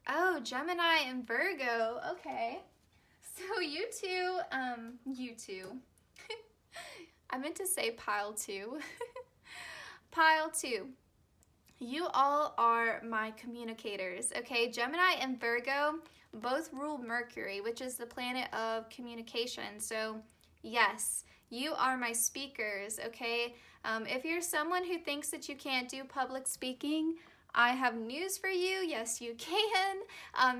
Oh, Gemini and Virgo. Okay. So you two, I meant to say pile 2. Pile 2. You all are my communicators, okay? Gemini and Virgo both rule Mercury, which is the planet of communication. So yes, you are my speakers, okay? If you're someone who thinks that you can't do public speaking, I have news for you. Yes, you can.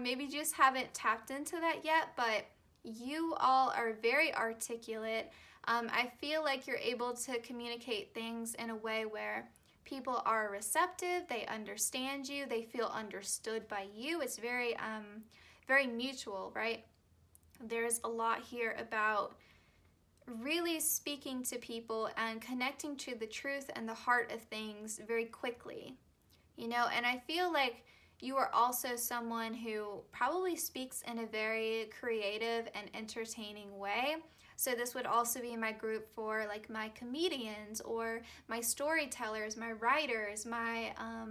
Maybe you just haven't tapped into that yet, but you all are very articulate. I feel like you're able to communicate things in a way where people are receptive, they understand you, they feel understood by you. It's very, very mutual, right? There's a lot here about really speaking to people and connecting to the truth and the heart of things very quickly. You know, and I feel like you are also someone who probably speaks in a very creative and entertaining way. So this would also be my group for like my comedians or my storytellers, my writers, my, I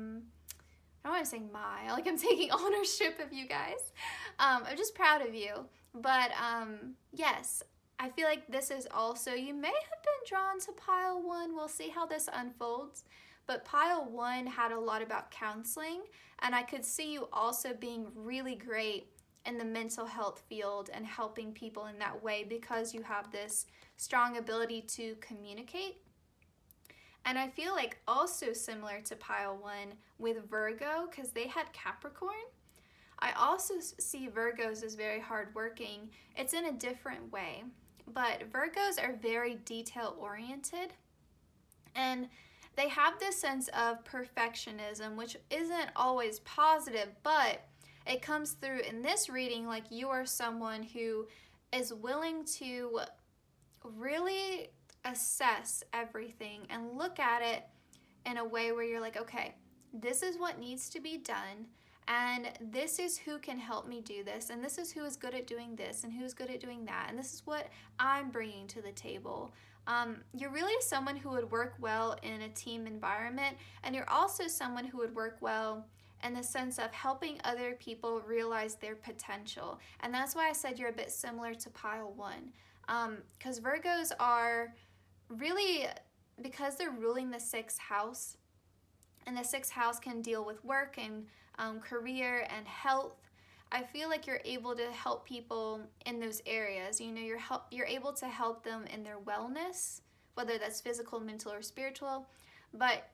don't want to say my, like I'm taking ownership of you guys. I'm just proud of you. But yes, I feel like this is also, you may have been drawn to pile 1. We'll see how this unfolds. But pile 1 had a lot about counseling, and I could see you also being really great in the mental health field and helping people in that way because you have this strong ability to communicate. And I feel like also similar to pile 1 with Virgo, because they had Capricorn, I also see Virgos as very hardworking. It's in a different way, but Virgos are very detail-oriented, and they have this sense of perfectionism, which isn't always positive, but it comes through in this reading like you are someone who is willing to really assess everything and look at it in a way where you're like, okay, this is what needs to be done, and this is who can help me do this, and this is who is good at doing this, and who's good at doing that, and this is what I'm bringing to the table. You're really someone who would work well in a team environment, and you're also someone who would work well in the sense of helping other people realize their potential. And that's why I said you're a bit similar to pile 1. Because Virgos are really, because they're ruling the 6th house, and the 6th house can deal with work and career and health. I feel like you're able to help people in those areas. You know, you're able to help them in their wellness, whether that's physical, mental, or spiritual, but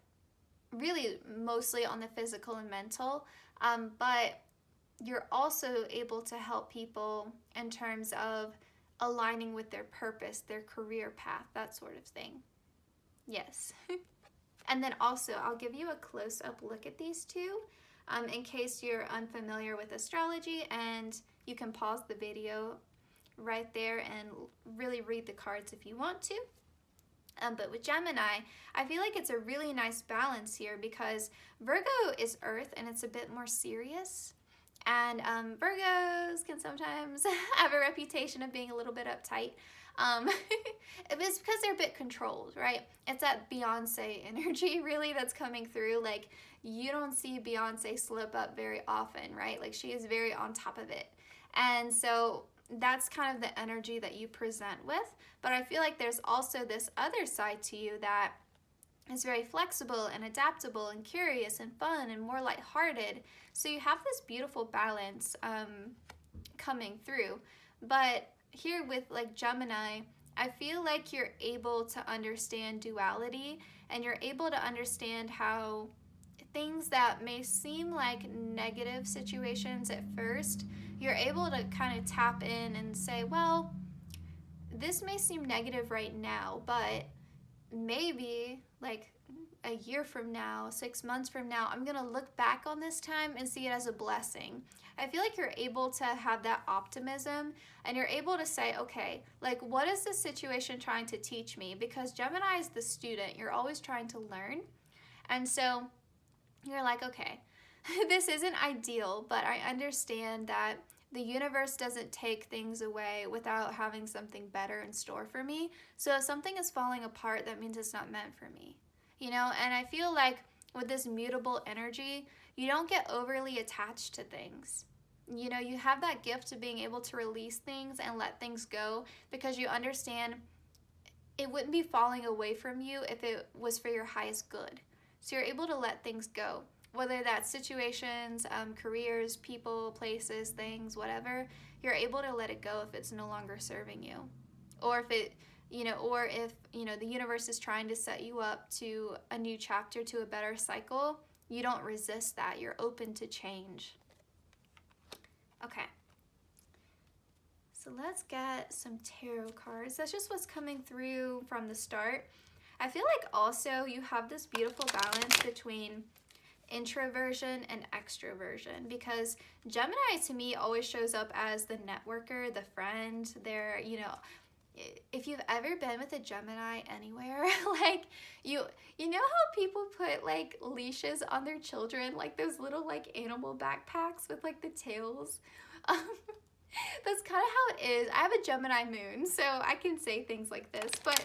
really mostly on the physical and mental. But you're also able to help people in terms of aligning with their purpose, their career path, that sort of thing. Yes. And then also, I'll give you a close-up look at these two in case you're unfamiliar with astrology, and you can pause the video right there and really read the cards if you want to. But with Gemini, I feel like it's a really nice balance here because Virgo is Earth and it's a bit more serious. And Virgos can sometimes have a reputation of being a little bit uptight. It's because they're a bit controlled, right? It's that Beyonce energy really that's coming through. Like, you don't see Beyonce slip up very often, right? Like, she is very on top of it. And so that's kind of the energy that you present with. But I feel like there's also this other side to you that is very flexible and adaptable and curious and fun and more lighthearted. So you have this beautiful balance coming through. But here with like Gemini, I feel like you're able to understand duality, and you're able to understand how things that may seem like negative situations at first, you're able to kind of tap in and say, well, this may seem negative right now, but maybe like a year from now, 6 months from now, I'm gonna look back on this time and see it as a blessing. I feel like you're able to have that optimism, and you're able to say, okay, like, what is this situation trying to teach me? Because Gemini is the student. You're always trying to learn. And so you're like, okay, this isn't ideal, but I understand that the universe doesn't take things away without having something better in store for me. So if something is falling apart, that means it's not meant for me. You know, and I feel like with this mutable energy, you don't get overly attached to things. You know, you have that gift of being able to release things and let things go because you understand it wouldn't be falling away from you if it was for your highest good. So you're able to let things go, whether that's situations, careers, people, places, things, whatever. You're able to let it go if it's no longer serving you, or if it, you know, or if, you know, the universe is trying to set you up to a new chapter, to a better cycle. You don't resist that. You're open to change. Okay. So let's get some tarot cards. That's just what's coming through from the start. I feel like also you have this beautiful balance between introversion and extroversion, because Gemini to me always shows up as the networker, the friend. They're, you know, if you've ever been with a Gemini anywhere, like you know how people put like leashes on their children, like those little like animal backpacks with like the tails. That's kind of how it is. I have a Gemini moon, so I can say things like this, but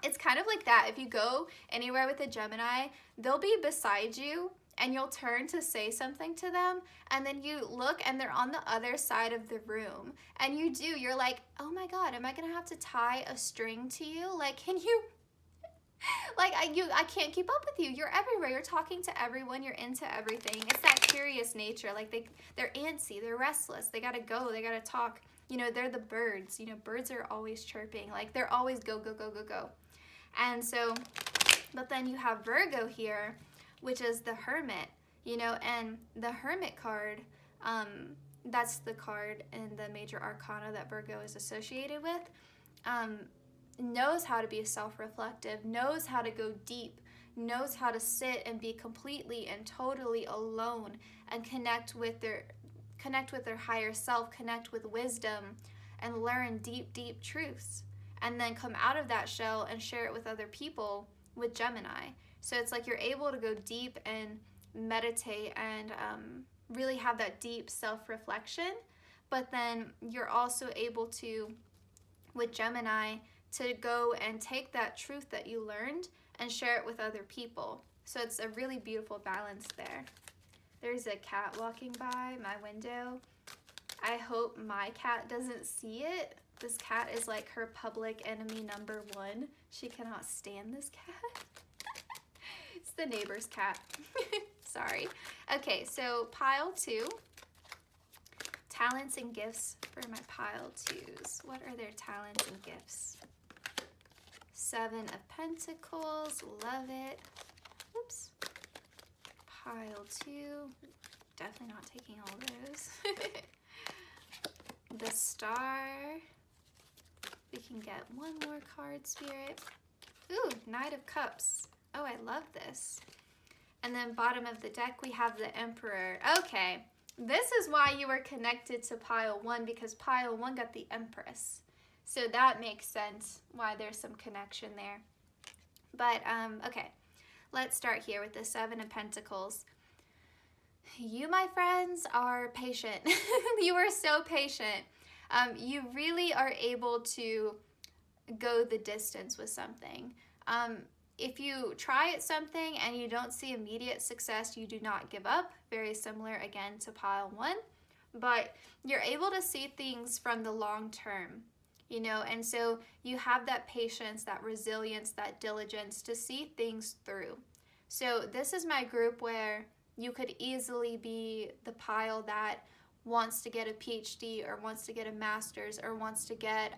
it's kind of like that. If you go anywhere with a Gemini, they'll be beside you and you'll turn to say something to them, and then you look and they're on the other side of the room, and you're like, oh my God, am I gonna have to tie a string to you? Like, can you, like, I can't keep up with you. You're everywhere. You're talking to everyone. You're into everything. It's that curious nature. Like they're antsy. They're restless. They gotta go. They gotta talk. You know, they're the birds. You know, birds are always chirping. Like, they're always go, go, go, go, go. And so, but then you have Virgo here, which is the Hermit, you know, and the Hermit card, that's the card in the major arcana that Virgo is associated with, knows how to be self-reflective, knows how to go deep, knows how to sit and be completely and totally alone and connect with their higher self, connect with wisdom, and learn deep, deep truths, and then come out of that shell and share it with other people with Gemini. So it's like you're able to go deep and meditate and really have that deep self-reflection. But then you're also able to, with Gemini, to go and take that truth that you learned and share it with other people. So it's a really beautiful balance there. There's a cat walking by my window. I hope my cat doesn't see it. This cat is like her public enemy #1. She cannot stand this cat. It's the neighbor's cat. Sorry. Okay, so pile 2. Talents and gifts for my pile 2s. What are their talents and gifts? 7 of Pentacles. Love it. Oops. Pile 2. Definitely not taking all those. The Star. We can get one more card, Spirit. Ooh, Knight of Cups. Oh, I love this. And then bottom of the deck, we have the Emperor. Okay, this is why you were connected to pile 1, because pile 1 got the Empress. So that makes sense why there's some connection there. But, okay, let's start here with the 7 of Pentacles. You, my friends, are patient. You are so patient. You really are able to go the distance with something. If you try at something and you don't see immediate success, you do not give up. Very similar, again, to pile 1. But you're able to see things from the long term, you know, and so you have that patience, that resilience, that diligence to see things through. So this is my group where you could easily be the pile that wants to get a PhD or wants to get a master's or wants to get,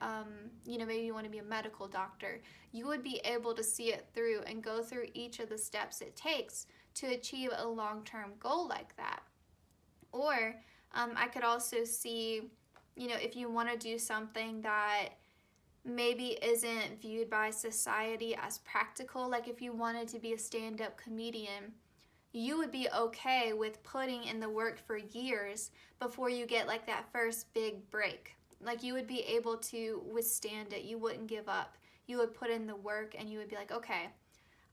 you know, maybe you want to be a medical doctor. You would be able to see it through and go through each of the steps it takes to achieve a long-term goal like that. Or I could also see, you know, if you want to do something that maybe isn't viewed by society as practical, like if you wanted to be a stand-up comedian, you would be okay with putting in the work for years before you get like that first big break. Like you would be able to withstand it. You wouldn't give up. You would put in the work and you would be like, okay,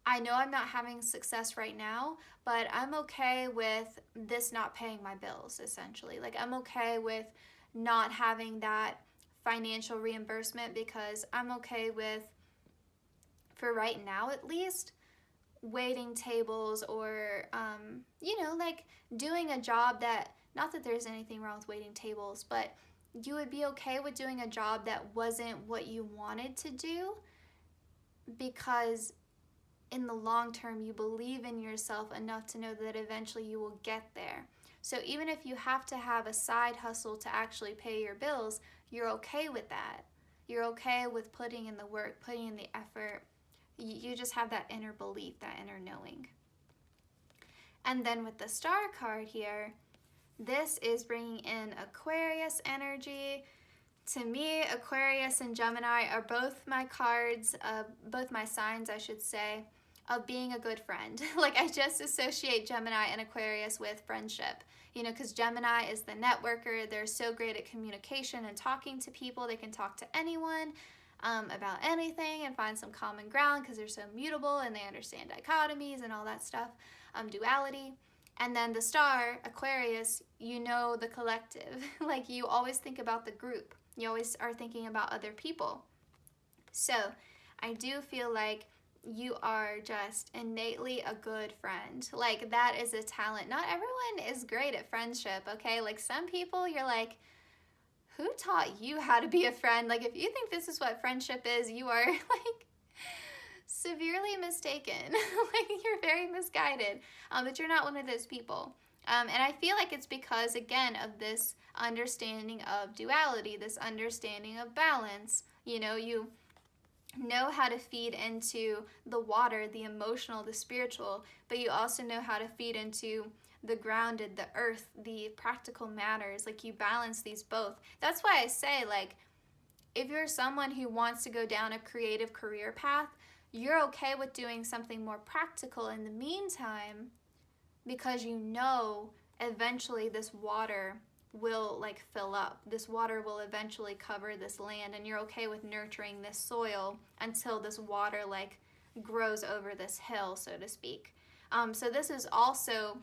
I know I'm not having success right now, but I'm okay with this not paying my bills, essentially. Like I'm okay with not having that financial reimbursement because I'm okay with, for right now at least, waiting tables or, you know, like doing a job that, not that there's anything wrong with waiting tables, but you would be okay with doing a job that wasn't what you wanted to do because in the long term you believe in yourself enough to know that eventually you will get there. So even if you have to have a side hustle to actually pay your bills, you're okay with that. You're okay with putting in the work, putting in the effort. You just have that inner belief, that inner knowing. And then with the Star card here, this is bringing in Aquarius energy. To me, Aquarius and Gemini are both my cards, both my signs, I should say, of being a good friend. Like I just associate Gemini and Aquarius with friendship, you know, because Gemini is the networker. They're so great at communication and talking to people. They can talk to anyone about anything and find some common ground because they're so mutable and they understand dichotomies and all that stuff, duality. And then the Star, Aquarius, you know, the collective. Like you always think about the group. You always are thinking about other people. So I do feel like you are just innately a good friend. Like that is a talent. Not everyone is great at friendship, okay? Like some people you're like, who taught you how to be a friend? Like if you think this is what friendship is, you are like severely mistaken. Like you're very misguided, but you're not one of those people. And I feel like it's because, again, of this understanding of duality, this understanding of balance. You know, you know how to feed into the water, the emotional, the spiritual, but you also know how to feed into the grounded, the earth, the practical matters. Like you balance these both. That's why I say, like, if you're someone who wants to go down a creative career path, you're okay with doing something more practical in the meantime, because you know eventually this water will like fill up. This water will eventually cover this land, and you're okay with nurturing this soil until this water like grows over this hill, so to speak. So this is also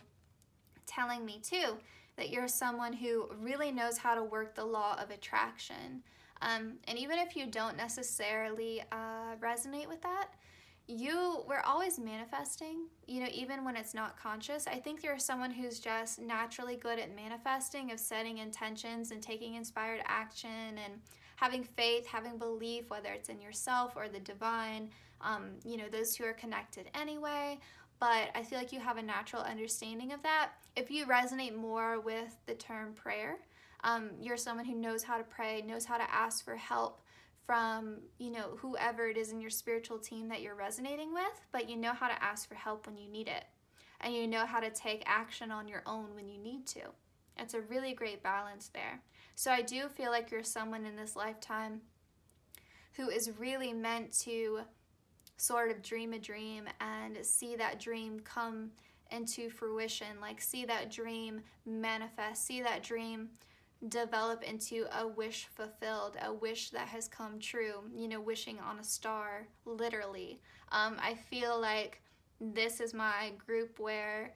telling me too that you're someone who really knows how to work the law of attraction. And even if you don't necessarily resonate with that, we're always manifesting, even when it's not conscious. I think you're someone who's just naturally good at manifesting, of setting intentions and taking inspired action and having faith, having belief, whether it's in yourself or the divine, those two are connected anyway. But I feel like you have a natural understanding of that. If you resonate more with the term prayer, you're someone who knows how to pray, knows how to ask for help from, whoever it is in your spiritual team that you're resonating with, but you know how to ask for help when you need it. And you know how to take action on your own when you need to. It's a really great balance there. So I do feel like you're someone in this lifetime who is really meant to sort of dream a dream and see that dream come into fruition, like see that dream manifest, see that dream develop into a wish fulfilled, a wish that has come true, wishing on a star, literally. I feel like this is my group where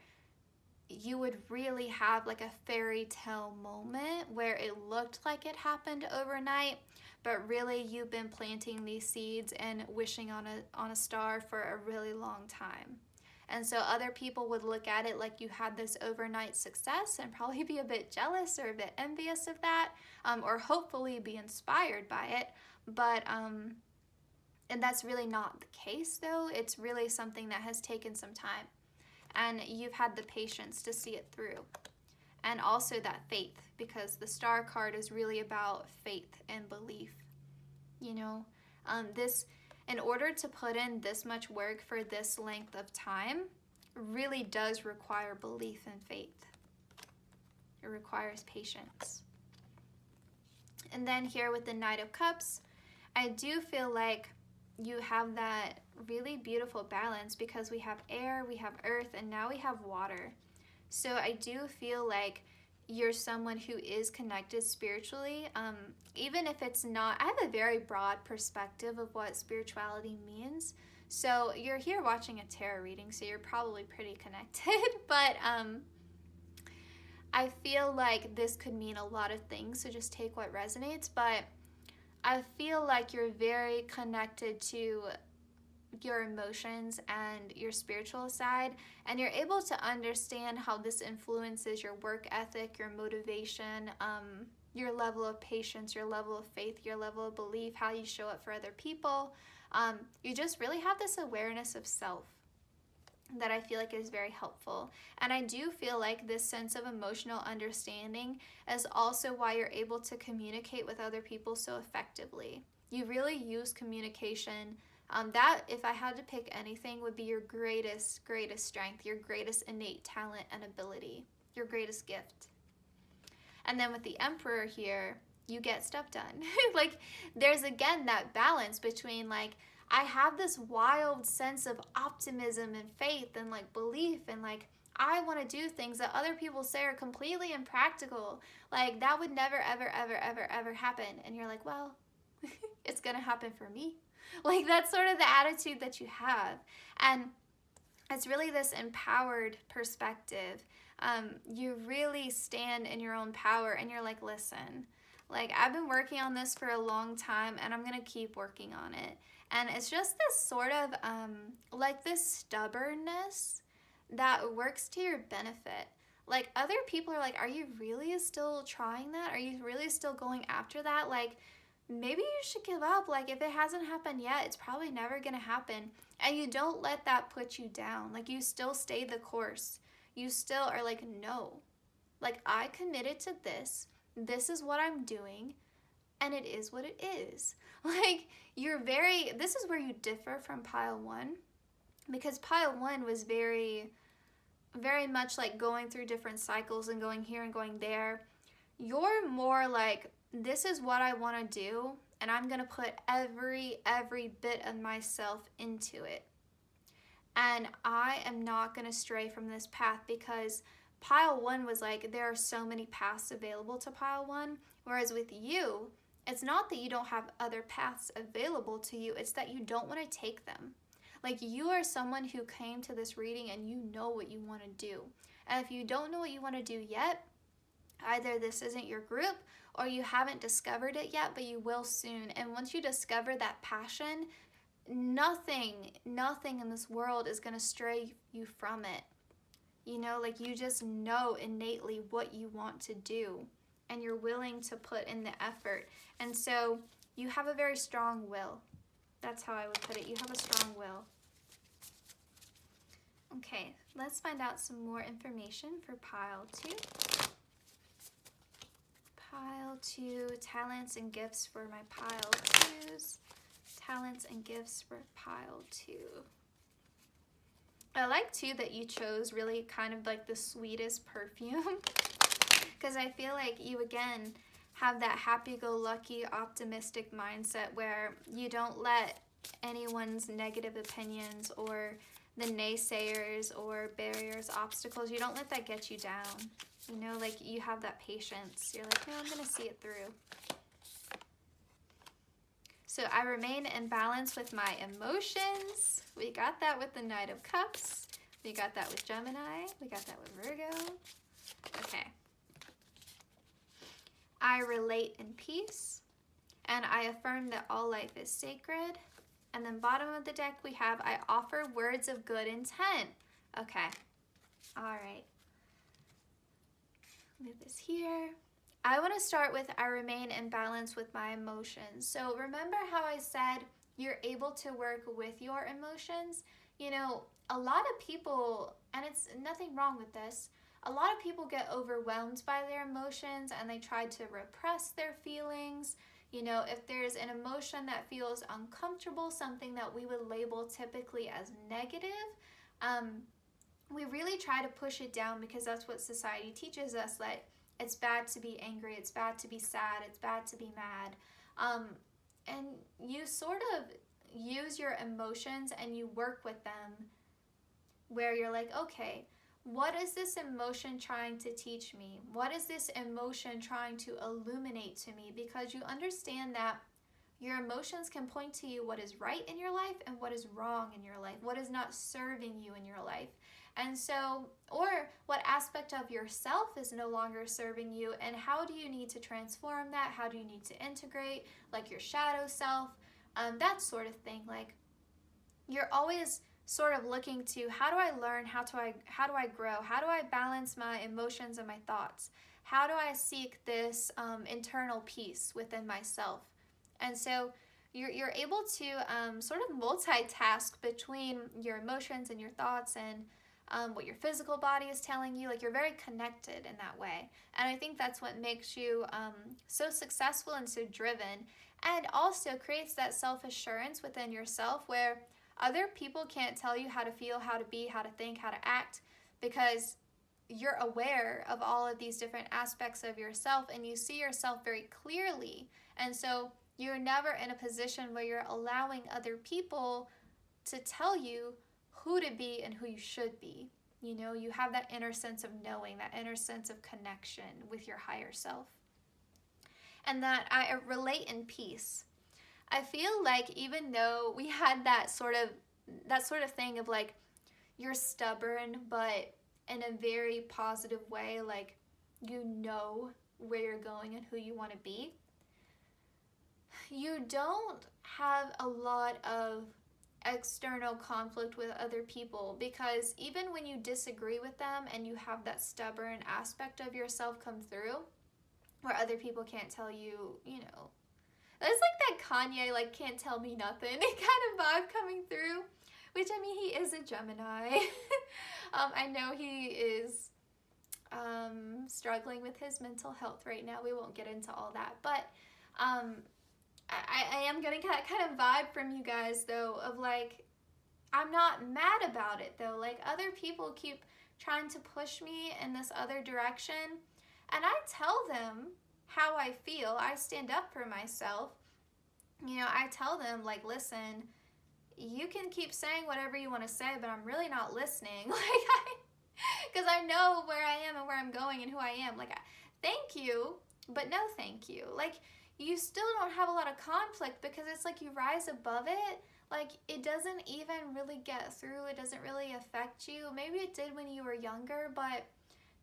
you would really have like a fairy tale moment where it looked like it happened overnight, but really you've been planting these seeds and wishing on a star for a really long time. And so other people would look at it like you had this overnight success and probably be a bit jealous or a bit envious of that, or hopefully be inspired by it. But, and that's really not the case though. It's really something that has taken some time. And you've had the patience to see it through. And also that faith, because the star card is really about faith and belief. In order to put in this much work for this length of time, really does require belief and faith. It requires patience. And then here with the Knight of Cups, I do feel like you have that really beautiful balance because we have air, we have earth, and now we have water. So I do feel like you're someone who is connected spiritually, even if it's not. I have a very broad perspective of what spirituality means. So you're here watching a tarot reading, so you're probably pretty connected, but I feel like this could mean a lot of things, so just take what resonates. But I feel like you're very connected to your emotions and your spiritual side, and you're able to understand how this influences your work ethic, your motivation, your level of patience, your level of faith, your level of belief, how you show up for other people. You just really have this awareness of self that I feel like is very helpful. And I do feel like this sense of emotional understanding is also why you're able to communicate with other people so effectively. You really use communication. That, if I had to pick anything, would be your greatest strength, your greatest innate talent and ability, your greatest gift. And then with the Emperor here, you get stuff done. Like, there's again that balance between like, I have this wild sense of optimism and faith and like belief and like, I want to do things that other people say are completely impractical. Like, that would never, ever, ever, ever, ever happen. And you're like, well, it's going to happen for me. Like, that's sort of the attitude that you have. And it's really this empowered perspective. You really stand in your own power and you're like, listen, like, I've been working on this for a long time and I'm going to keep working on it. And it's just this sort of, like this stubbornness that works to your benefit. Like, other people are like, are you really still trying that? Are you really still going after that? Like, maybe you should give up. Like, if it hasn't happened yet, it's probably never going to happen. And you don't let that put you down. Like, you still stay the course. You still are like, no. Like, I committed to this. This is what I'm doing. And it is what it is. Like, this is where you differ from pile one. Because pile one was very, very much like going through different cycles and going here and going there. You're more like, this is what I want to do, and I'm going to put every bit of myself into it. And I am not going to stray from this path, because pile one was like, there are so many paths available to pile one. Whereas with you, it's not that you don't have other paths available to you, it's that you don't want to take them. Like, you are someone who came to this reading and you know what you want to do. And if you don't know what you want to do yet, either this isn't your group or you haven't discovered it yet, but you will soon. And once you discover that passion, nothing in this world is going to stray you from it. You know, like you just know innately what you want to do and you're willing to put in the effort. And so you have a very strong will. That's how I would put it. You have a strong will. Okay, let's find out some more information for pile 2. Pile 2, talents and gifts for my pile 2s. Talents and gifts for pile 2. I like too that you chose really kind of like the sweetest perfume because I feel like you again have that happy-go-lucky optimistic mindset where you don't let anyone's negative opinions or the naysayers or barriers, obstacles, you don't let that get you down. You know, like you have that patience. You're like, no, I'm gonna see it through. So I remain in balance with my emotions. We got that with the Knight of Cups. We got that with Gemini. We got that with Virgo. Okay. I relate in peace. And I affirm that all life is sacred. And then bottom of the deck we have, I offer words of good intent. Okay. All right. Move this here. I want to start with I remain in balance with my emotions. So remember how I said you're able to work with your emotions? You know, a lot of people, and it's nothing wrong with this, a lot of people get overwhelmed by their emotions and they try to repress their feelings. You know, if there's an emotion that feels uncomfortable, something that we would label typically as negative, we really try to push it down because that's what society teaches us, like it's bad to be angry, it's bad to be sad, it's bad to be mad. And you sort of use your emotions and you work with them where you're like, okay, what is this emotion trying to teach me? What is this emotion trying to illuminate to me? Because you understand that your emotions can point to you what is right in your life and what is wrong in your life, what is not serving you in your life. And so, or what aspect of yourself is no longer serving you, and how do you need to transform that? How do you need to integrate, like your shadow self, that sort of thing. Like you're always sort of looking to, how do I learn? How do I grow? How do I balance my emotions and my thoughts? How do I seek this internal peace within myself? And so you're able to sort of multitask between your emotions and your thoughts and what your physical body is telling you. Like you're very connected in that way. And I think that's what makes you so successful and so driven, and also creates that self-assurance within yourself where other people can't tell you how to feel, how to be, how to think, how to act, because you're aware of all of these different aspects of yourself and you see yourself very clearly. And so you're never in a position where you're allowing other people to tell you who to be and who you should be. You know, you have that inner sense of knowing, that inner sense of connection with your higher self. And that I relate in peace. I feel like even though we had that sort of thing of like, you're stubborn, but in a very positive way, like you know where you're going and who you want to be, you don't have a lot of external conflict with other people, because even when you disagree with them and you have that stubborn aspect of yourself come through where other people can't tell you, you know, there's like that Kanye like can't tell me nothing kind of vibe coming through, which I mean, he is a Gemini. I know he is struggling with his mental health right now. We won't get into all that, but I am getting that kind of vibe from you guys though, of like, I'm not mad about it though. Like other people keep trying to push me in this other direction, and I tell them how I feel. I stand up for myself. You know, I tell them like, listen, you can keep saying whatever you want to say, but I'm really not listening. Like because I know where I am and where I'm going and who I am. Like, thank you, but no thank you. Like, you still don't have a lot of conflict because it's like you rise above it. Like, it doesn't even really get through. It doesn't really affect you. Maybe it did when you were younger, but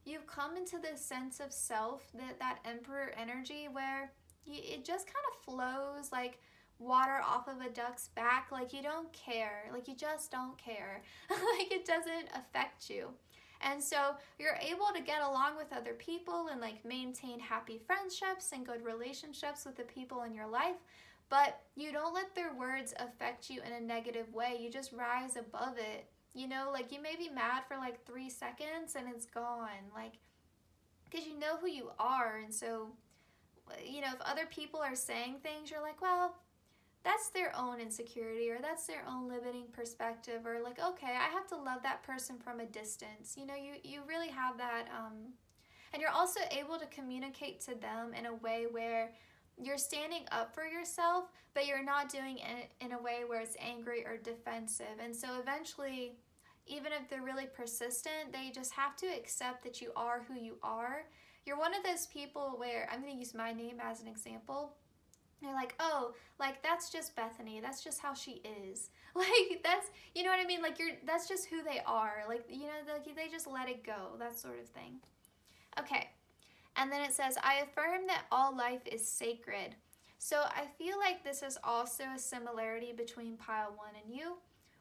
you've come into this sense of self, that emperor energy where it just kind of flows like water off of a duck's back. Like you don't care, like you just don't care. Like it doesn't affect you. And so you're able to get along with other people and like maintain happy friendships and good relationships with the people in your life, but you don't let their words affect you in a negative way. You just rise above it. You know, like you may be mad for like 3 seconds and it's gone, like, because you know who you are. And so, you know, if other people are saying things, you're like, well, that's their own insecurity, or that's their own limiting perspective, or like, okay, I have to love that person from a distance. You know, you really have that, and you're also able to communicate to them in a way where you're standing up for yourself, but you're not doing it in a way where it's angry or defensive. And so eventually, even if they're really persistent, they just have to accept that you are who you are. You're one of those people where, I'm going to use my name as an example. They're like, oh, like that's just Bethany. That's just how she is. Like that's, you know what I mean? Like that's just who they are. Like, you know, like they just let it go, that sort of thing. Okay. And then it says, I affirm that all life is sacred. So I feel like this is also a similarity between pile 1 and you,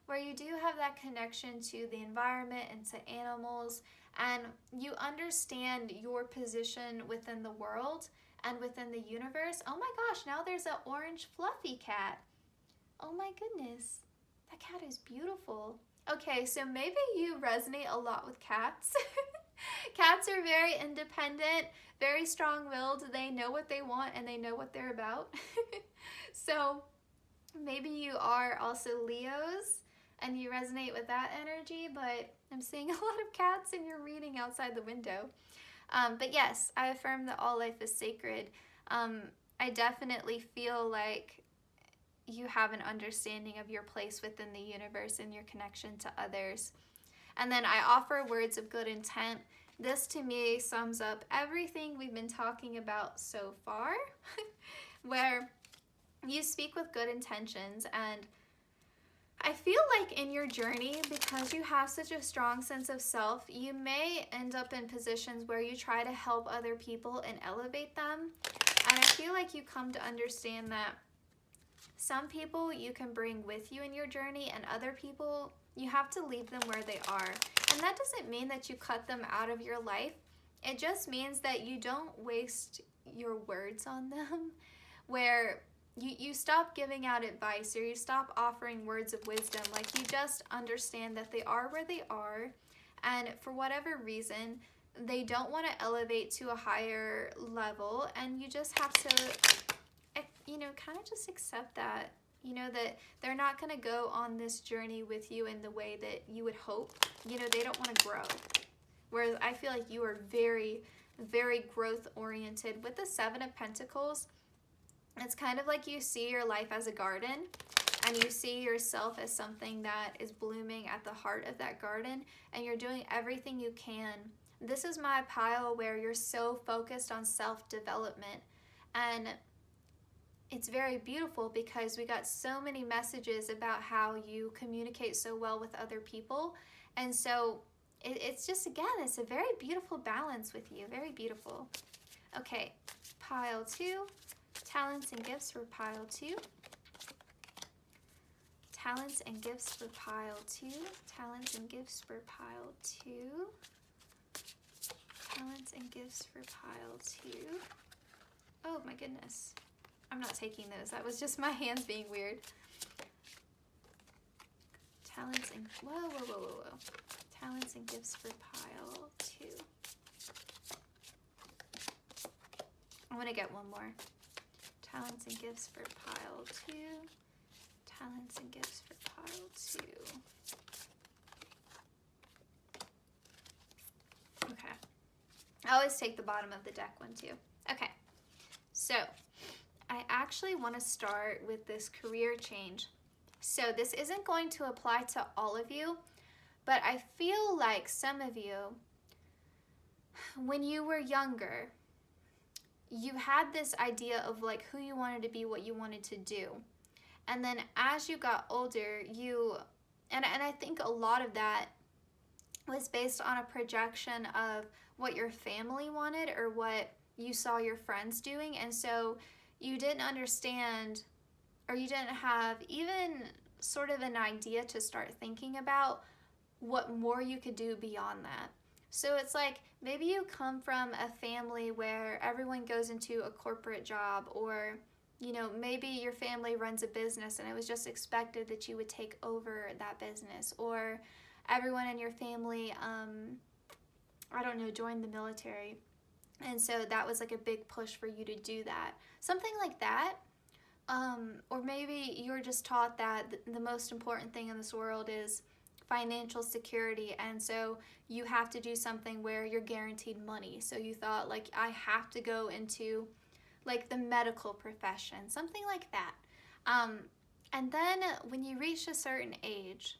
where you do have that connection to the environment and to animals, and you understand your position within the world and within the universe. Oh my gosh, now there's an orange fluffy cat. Oh my goodness, that cat is beautiful. Okay, so maybe you resonate a lot with cats. Cats are very independent, very strong-willed. They know what they want and they know what they're about. So maybe you are also Leos and you resonate with that energy, but I'm seeing a lot of cats in your reading outside the window. But yes, I affirm that all life is sacred. I definitely feel like you have an understanding of your place within the universe and your connection to others. And then I offer words of good intent. This to me sums up everything we've been talking about so far, where you speak with good intentions. And I feel like in your journey, because you have such a strong sense of self, you may end up in positions where you try to help other people and elevate them. And I feel like you come to understand that some people you can bring with you in your journey, and other people, you have to leave them where they are. And that doesn't mean that you cut them out of your life. It just means that you don't waste your words on them, where you stop giving out advice, or you stop offering words of wisdom. Like, you just understand that they are where they are, and for whatever reason, they don't want to elevate to a higher level, and you just have to, you know, kind of just accept that, you know, that they're not going to go on this journey with you in the way that you would hope. You know, they don't want to grow. Whereas I feel like you are very, very growth oriented. With the 7 of Pentacles, it's kind of like you see your life as a garden, and you see yourself as something that is blooming at the heart of that garden, and you're doing everything you can. This is my pile where you're so focused on self-development, and it's very beautiful because we got so many messages about how you communicate so well with other people. And so it's just, again, it's a very beautiful balance with you. Very beautiful. Okay, pile 2. Talents and gifts for pile 2. Talents and gifts for pile 2. Talents and gifts for pile 2. Talents and gifts for pile 2. Oh my goodness. I'm not taking those. That was just my hands being weird. Talents and, whoa. Talents and gifts for pile 2. I'm gonna get one more. Talents and gifts for pile 2. Talents and gifts for pile 2. Okay. I always take the bottom of the deck one too. Okay. So, I actually want to start with this career change. So this isn't going to apply to all of you, but I feel like some of you, when you were younger, you had this idea of like who you wanted to be, what you wanted to do. And then as you got older, and I think a lot of that was based on a projection of what your family wanted or what you saw your friends doing. And so you didn't understand, or you didn't have even sort of an idea to start thinking about what more you could do beyond that. So it's like maybe you come from a family where everyone goes into a corporate job, or you know, maybe your family runs a business and it was just expected that you would take over that business, or everyone in your family, I don't know, joined the military. And so that was like a big push for you to do that. Something like that. Or maybe you were just taught that the most important thing in this world is financial security, and so you have to do something where you're guaranteed money. So you thought, like, I have to go into like the medical profession, something like that. And then when you reached a certain age,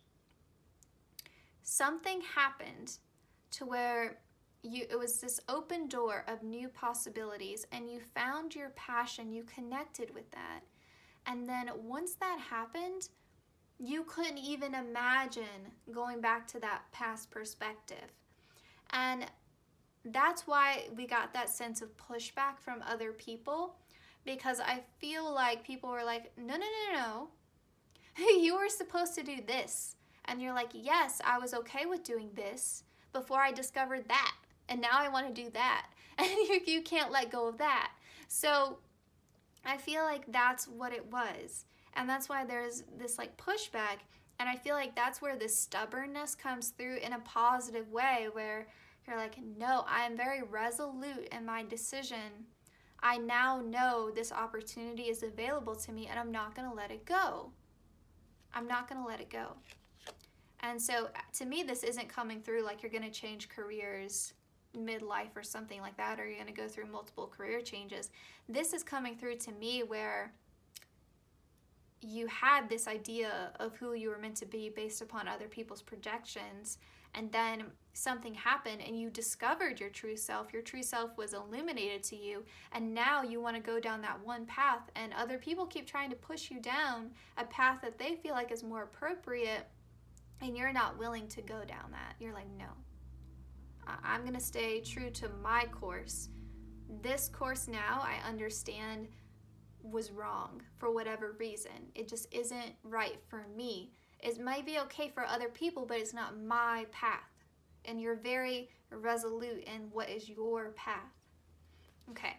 something happened to where it was this open door of new possibilities, and you found your passion, you connected with that. And then once that happened, you couldn't even imagine going back to that past perspective. And that's why we got that sense of pushback from other people, because I feel like people were like, no, you were supposed to do this. And you're like, yes, I was okay with doing this before I discovered that. And now I want to do that. And you can't let go of that. So I feel like that's what it was. And that's why there's this like pushback. And I feel like that's where this stubbornness comes through in a positive way, where you're like, no, I am very resolute in my decision. I now know this opportunity is available to me, and I'm not going to let it go. I'm not going to let it go. And so to me, this isn't coming through like you're going to change careers midlife or something like that, or you're going to go through multiple career changes. This is coming through to me where you had this idea of who you were meant to be based upon other people's projections, and then something happened and you discovered your true self. Your true self was illuminated to you, and now you want to go down that one path, and other people keep trying to push you down a path that they feel like is more appropriate, and you're not willing to go down that. You're like, no, I'm going to stay true to my course. This course now, I understand, was wrong for whatever reason. It just isn't right for me. It might be okay for other people, but it's not my path. And you're very resolute in what is your path. Okay.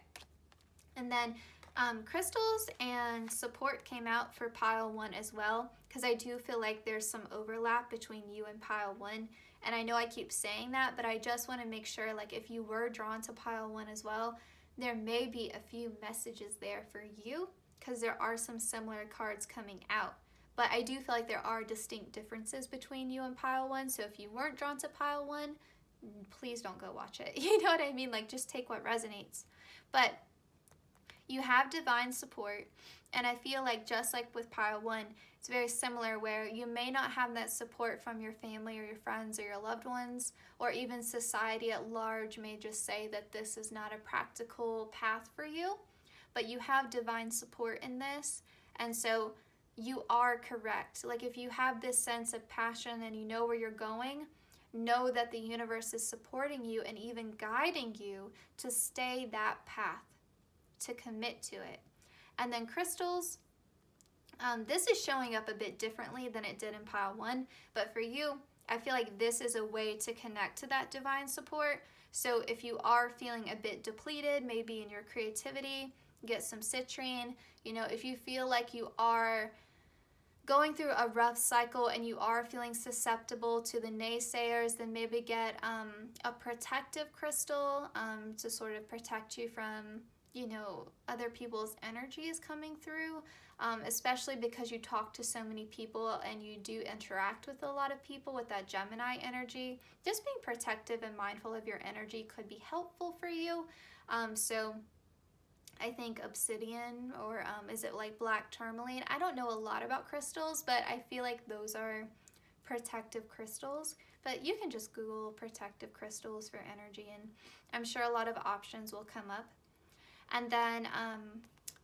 And then crystals and support came out for pile 1 as well, because I do feel like there's some overlap between you and pile 1. And I know I keep saying that, but I just want to make sure, like, if you were drawn to pile 1 as well, there may be a few messages there for you, because there are some similar cards coming out. But I do feel like there are distinct differences between you and pile 1. So if you weren't drawn to pile 1, please don't go watch it. You know what I mean? Like, just take what resonates. But you have divine support. And I feel like just like with pile 1, it's very similar, where you may not have that support from your family or your friends or your loved ones, or even society at large may just say that this is not a practical path for you. But you have divine support in this. And so you are correct. Like, if you have this sense of passion and you know where you're going, know that the universe is supporting you and even guiding you to stay that path, to commit to it. And then crystals, this is showing up a bit differently than it did in pile 1, but for you, I feel like this is a way to connect to that divine support. So if you are feeling a bit depleted, maybe in your creativity, get some citrine. You know, if you feel like you are going through a rough cycle and you are feeling susceptible to the naysayers, then maybe get a protective crystal to sort of protect you from, you know, other people's energies coming through, especially because you talk to so many people and you do interact with a lot of people with that Gemini energy. Just being protective and mindful of your energy could be helpful for you. So I think obsidian, or is it like black tourmaline? I don't know a lot about crystals, but I feel like those are protective crystals. But you can just Google protective crystals for energy, and I'm sure a lot of options will come up. And then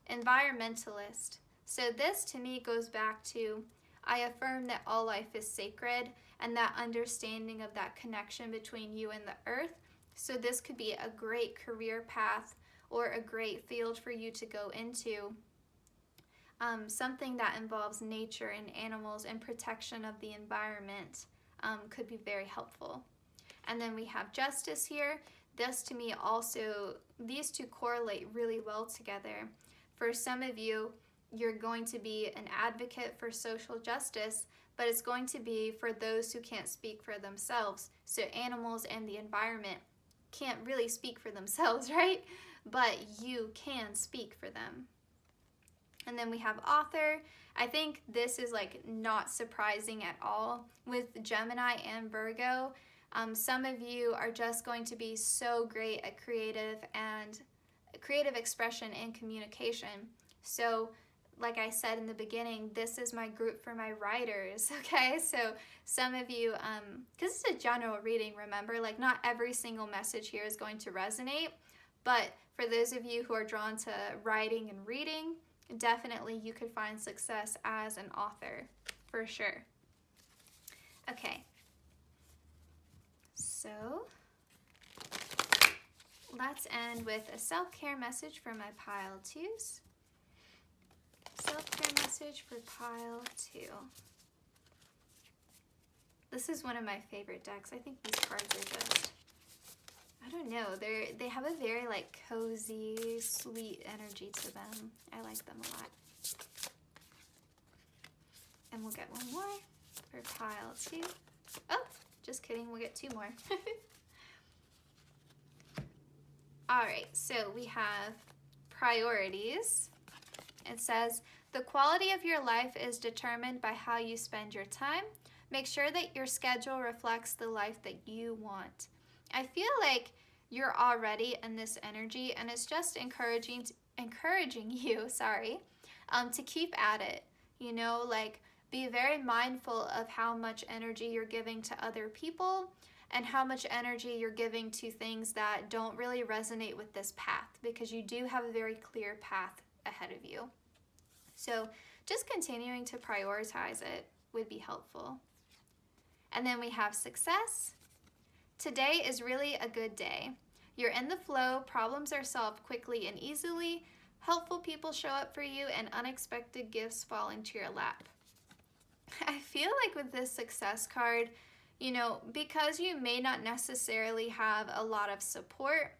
environmentalist. So this to me goes back to, I affirm that all life is sacred, and that understanding of that connection between you and the earth. So this could be a great career path or a great field for you to go into. Something that involves nature and animals and protection of the environment could be very helpful. And then we have justice here. This to me also, these two correlate really well together. For some of you, you're going to be an advocate for social justice, but it's going to be for those who can't speak for themselves. So animals and the environment can't really speak for themselves, right? But you can speak for them. And then we have author. I think this is like not surprising at all with Gemini and Virgo. Some of you are just going to be so great at creative expression and communication. So like I said in the beginning, this is my group for my writers, okay? So some of you, because it's a general reading, remember, like not every single message here is going to resonate, but for those of you who are drawn to writing and reading, definitely you could find success as an author, for sure. Okay, so let's end with a self-care message for my pile 2s. Self-care message for pile 2. This is one of my favorite decks. I think these cards are just, I don't know, they have a very like cozy, sweet energy to them. I like them a lot. And we'll get one more for pile 2. Oh, just kidding, we'll get 2 more. All right, so we have priorities. It says, the quality of your life is determined by how you spend your time. Make sure that your schedule reflects the life that you want. I feel like you're already in this energy, and it's just encouraging you, to keep at it. You know, like be very mindful of how much energy you're giving to other people and how much energy you're giving to things that don't really resonate with this path, because you do have a very clear path ahead of you. So just continuing to prioritize it would be helpful. And then we have success. Today is really a good day. You're in the flow, problems are solved quickly and easily, helpful people show up for you, and unexpected gifts fall into your lap. I feel like with this success card, you know, because you may not necessarily have a lot of support,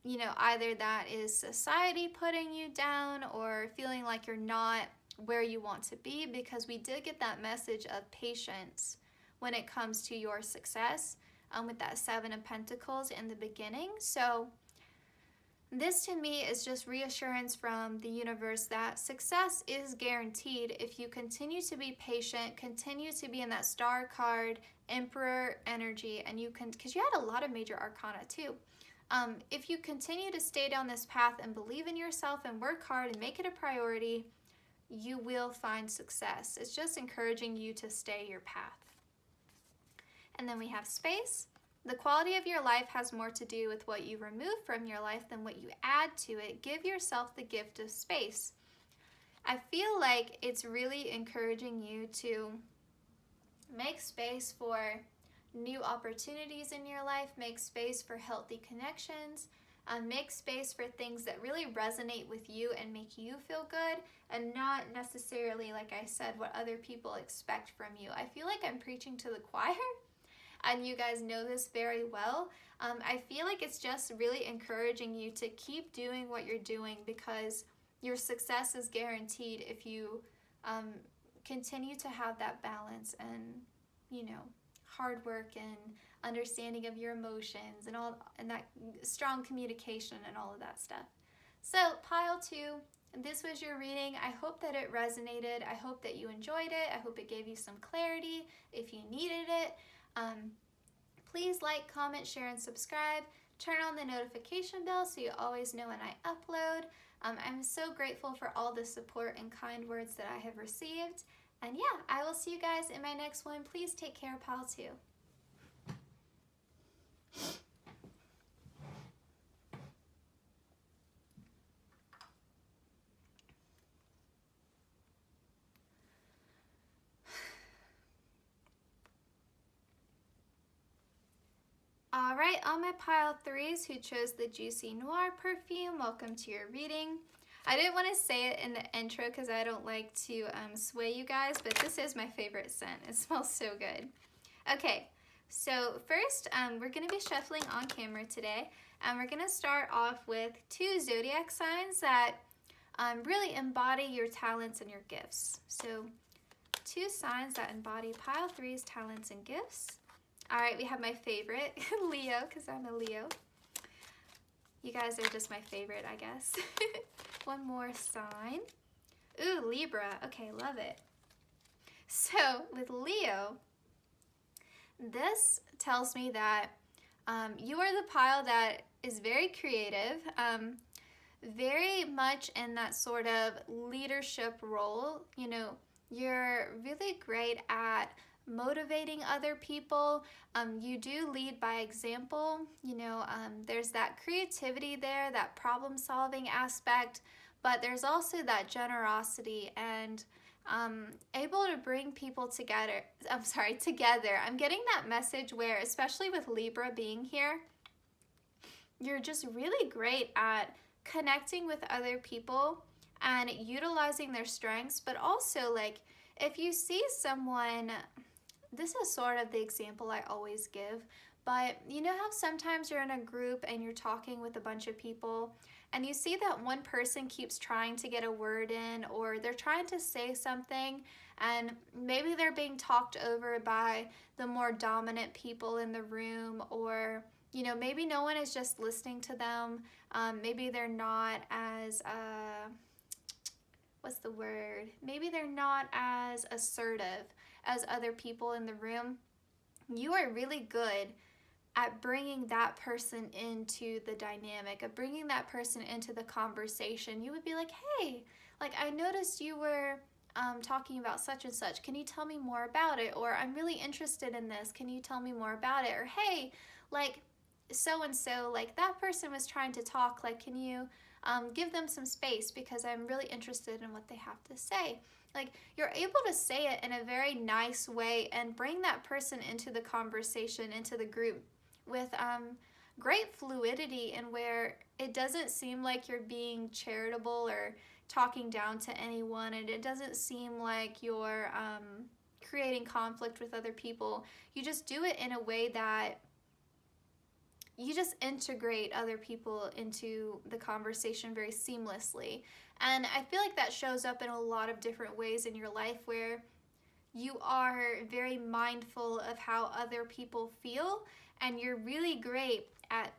you know, either that is society putting you down or feeling like you're not where you want to be, because we did get that message of patience when it comes to your success with that 7 of Pentacles in the beginning. So this to me is just reassurance from the universe that success is guaranteed if you continue to be patient, continue to be in that star card, Emperor energy, and you can, because you had a lot of major arcana too. If you continue to stay down this path and believe in yourself and work hard and make it a priority, you will find success. It's just encouraging you to stay your path. And then we have space. The quality of your life has more to do with what you remove from your life than what you add to it. Give yourself the gift of space. I feel like it's really encouraging you to make space for new opportunities in your life, make space for healthy connections, make space for things that really resonate with you and make you feel good, and not necessarily, like I said, what other people expect from you. I feel like I'm preaching to the choir, and you guys know this very well. I feel like it's just really encouraging you to keep doing what you're doing, because your success is guaranteed if you continue to have that balance and, you know, hard work and understanding of your emotions and all, and that strong communication and all of that stuff. So pile 2, this was your reading. I hope that it resonated. I hope that you enjoyed it. I hope it gave you some clarity if you needed it. Please like, comment, share, and subscribe. Turn on the notification bell so you always know when I upload. I'm so grateful for all the support and kind words that I have received. And yeah, I will see you guys in my next one. Please take care, pile 2. All right, all my pile threes who chose the Juicy Noir perfume, welcome to your reading. I didn't want to say it in the intro because I don't like to sway you guys, but this is my favorite scent. It smells so good. Okay, so first we're going to be shuffling on camera today, and we're going to start off with 2 zodiac signs that really embody your talents and your gifts. So 2 signs that embody pile threes, talents, and gifts. All right, we have my favorite, Leo, because I'm a Leo. You guys are just my favorite, I guess. One more sign. Ooh, Libra. Okay, love it. So with Leo, this tells me that you are the pile that is very creative, very much in that sort of leadership role. You know, you're really great at motivating other people. You do lead by example. You know, there's that creativity there, that problem solving aspect, but there's also that generosity and able to bring people together. Together. I'm getting that message where, especially with Libra being here, you're just really great at connecting with other people and utilizing their strengths, but also, like, if you see someone, this is sort of the example I always give, but you know how sometimes you're in a group and you're talking with a bunch of people and you see that one person keeps trying to get a word in, or they're trying to say something and maybe they're being talked over by the more dominant people in the room, or you know, maybe no one is just listening to them. Maybe they're not as what's the word? Maybe they're not as assertive as other people in the room. You are really good at bringing that person into the dynamic, of bringing that person into the conversation. You would be like, hey, like, I noticed you were talking about such and such. Can you tell me more about it? Or I'm really interested in this. Can you tell me more about it? Or hey, like, so-and-so, like, that person was trying to talk. Like, can you give them some space because I'm really interested in what they have to say. Like, you're able to say it in a very nice way and bring that person into the conversation, into the group with great fluidity, and where it doesn't seem like you're being charitable or talking down to anyone, and it doesn't seem like you're creating conflict with other people. You just do it in a way that you just integrate other people into the conversation very seamlessly. And I feel like that shows up in a lot of different ways in your life, where you are very mindful of how other people feel, and you're really great at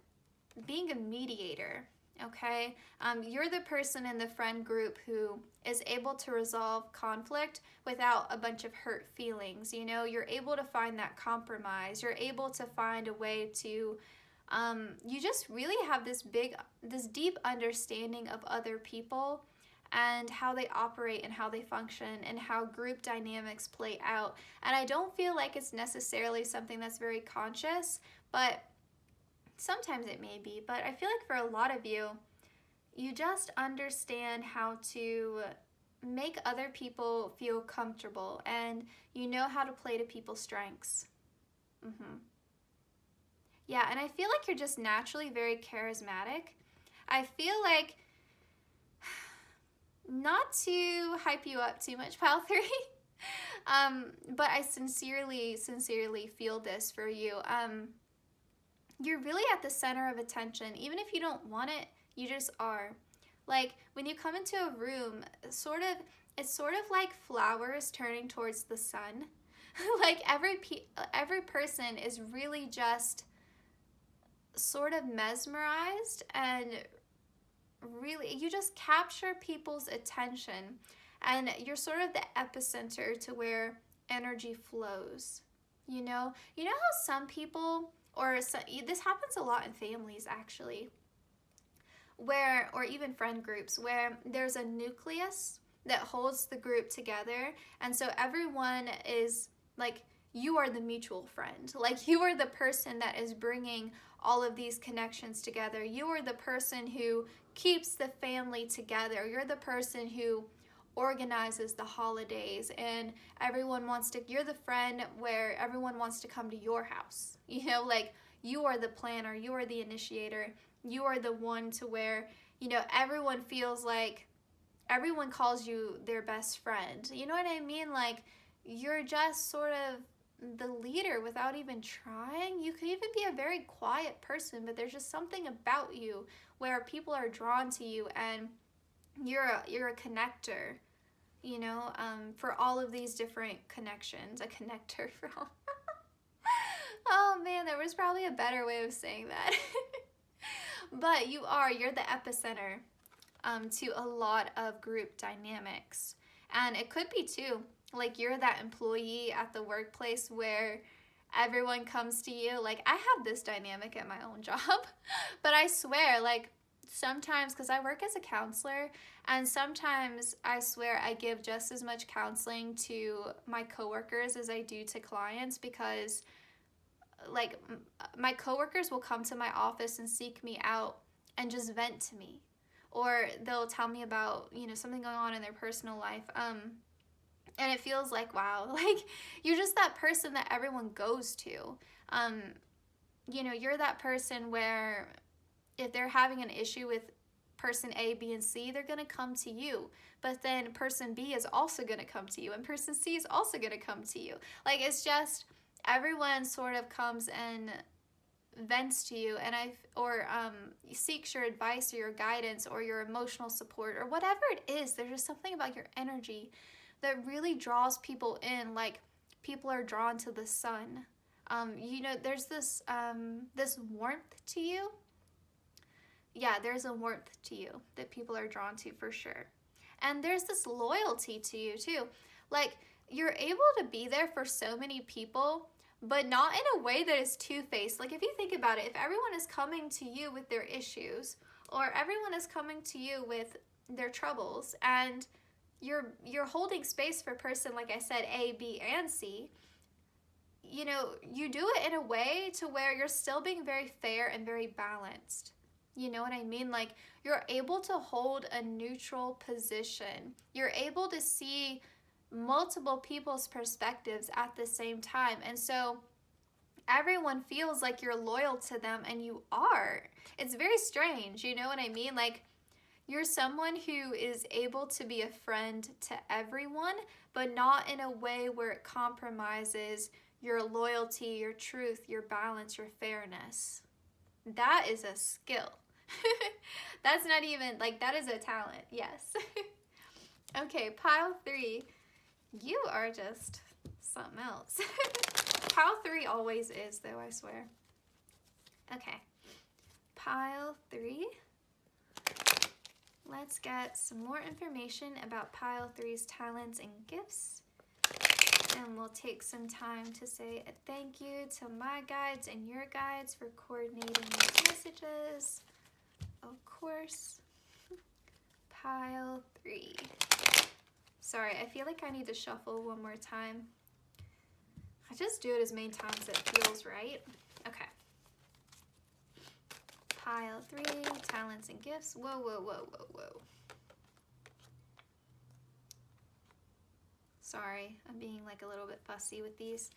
being a mediator, okay? You're the person in the friend group who is able to resolve conflict without a bunch of hurt feelings. You know, you're able to find that compromise. You're able to find a way to you just really have this deep understanding of other people and how they operate and how they function and how group dynamics play out. And I don't feel like it's necessarily something that's very conscious, but sometimes it may be. But I feel like for a lot of you, you just understand how to make other people feel comfortable, and you know how to play to people's strengths. Yeah, and I feel like you're just naturally very charismatic. I feel like, not to hype you up too much, Pile 3, but I sincerely feel this for you. You're really at the center of attention. Even if you don't want it, you just are. Like, when you come into a room, it's sort of like flowers turning towards the sun. Like, every person is really just sort of mesmerized, and really you just capture people's attention, and you're sort of the epicenter to where energy flows. You know how some people, this happens a lot in families actually, or even friend groups, where there's a nucleus that holds the group together, and so everyone is like, you are the mutual friend. Like, you are the person that is bringing all of these connections together. You are the person who keeps the family together. You're the person who organizes the holidays, and you're the friend where everyone wants to come to your house. You know, like, you are the planner, you are the initiator, you are the one to where, you know, everyone feels like, everyone calls you their best friend. You know what I mean? Like, you're just sort of the leader without even trying. You could even be a very quiet person, but there's just something about you where people are drawn to you, and you're a connector, you know, for all of these different connections. A connector for all. Oh man, there was probably a better way of saying that. But you're the epicenter to a lot of group dynamics. And it could be too, like, you're that employee at the workplace where everyone comes to you. Like, I have this dynamic at my own job, but I swear, like, sometimes, because I work as a counselor, and sometimes I swear I give just as much counseling to my coworkers as I do to clients, because like, my coworkers will come to my office and seek me out and just vent to me, or they'll tell me about, you know, something going on in their personal life, and it feels like, wow, like, you're just that person that everyone goes to. You know, you're that person where if they're having an issue with person A, B, and C, they're gonna come to you. But then person B is also gonna come to you, and person C is also gonna come to you. Like, it's just, everyone sort of comes and vents to you, and seeks your advice or your guidance or your emotional support or whatever it is. There's just something about your energy that really draws people in, like people are drawn to the sun. You know, there's this warmth to you. Yeah, there's a warmth to you that people are drawn to for sure. And there's this loyalty to you too. Like, you're able to be there for so many people, but not in a way that is two-faced. Like, if you think about it, if everyone is coming to you with their issues, or everyone is coming to you with their troubles, and you're holding space for person, like I said, A, B, and C, you know, you do it in a way to where you're still being very fair and very balanced. You know what I mean? Like, you're able to hold a neutral position. You're able to see multiple people's perspectives at the same time. And so everyone feels like you're loyal to them, and you are. It's very strange, you know what I mean? Like, you're someone who is able to be a friend to everyone, but not in a way where it compromises your loyalty, your truth, your balance, your fairness. That is a skill. That's not even, like, that is a talent, yes. Okay, pile 3. You are just something else. Pile 3 always is, though, I swear. Okay, pile 3. Let's get some more information about pile 3's talents and gifts. And we'll take some time to say a thank you to my guides and your guides for coordinating these messages. Of course. Pile 3. Sorry, I feel like I need to shuffle one more time. I just do it as many times as it feels right. Okay. Pile 3, talents and gifts. Whoa, whoa, whoa, whoa, whoa. Sorry, I'm being like a little bit fussy with these.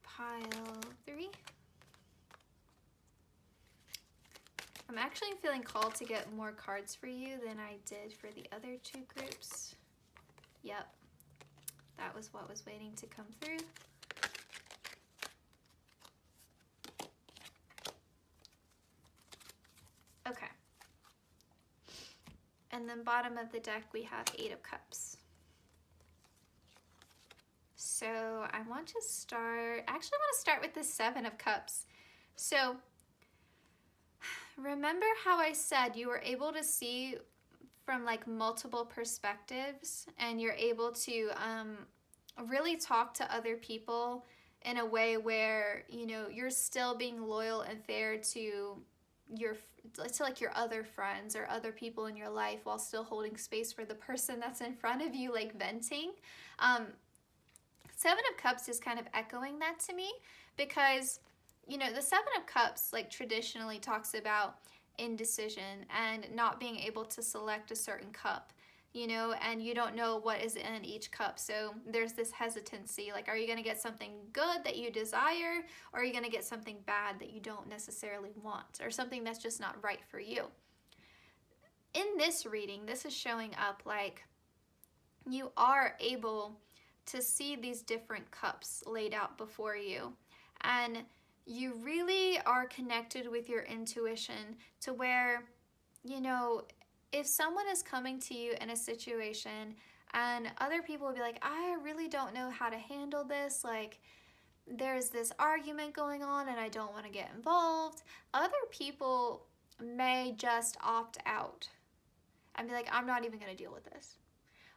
Pile 3. I'm actually feeling called to get more cards for you than I did for the other 2 groups. Yep, that was what was waiting to come through. Okay. And then bottom of the deck, we have 8 of Cups. So I want to start, actually I want to start with the 7 of Cups. So remember how I said you were able to see from like multiple perspectives, and you're able to really talk to other people in a way where, you know, you're still being loyal and fair to your other friends or other people in your life, while still holding space for the person that's in front of you, like venting. 7 of Cups is kind of echoing that to me, because, you know, the 7 of Cups like traditionally talks about indecision and not being able to select a certain cup. and you don't know what is in each cup. So there's this hesitancy, like, are you going to get something good that you desire, or are you going to get something bad that you don't necessarily want, or something that's just not right for you? In this reading, this is showing up like you are able to see these different cups laid out before you, and you really are connected with your intuition to where, if someone is coming to you in a situation and other people will be like, I really don't know how to handle this, like, there's this argument going on and I don't want to get involved. Other people may just opt out and be like, I'm not even going to deal with this.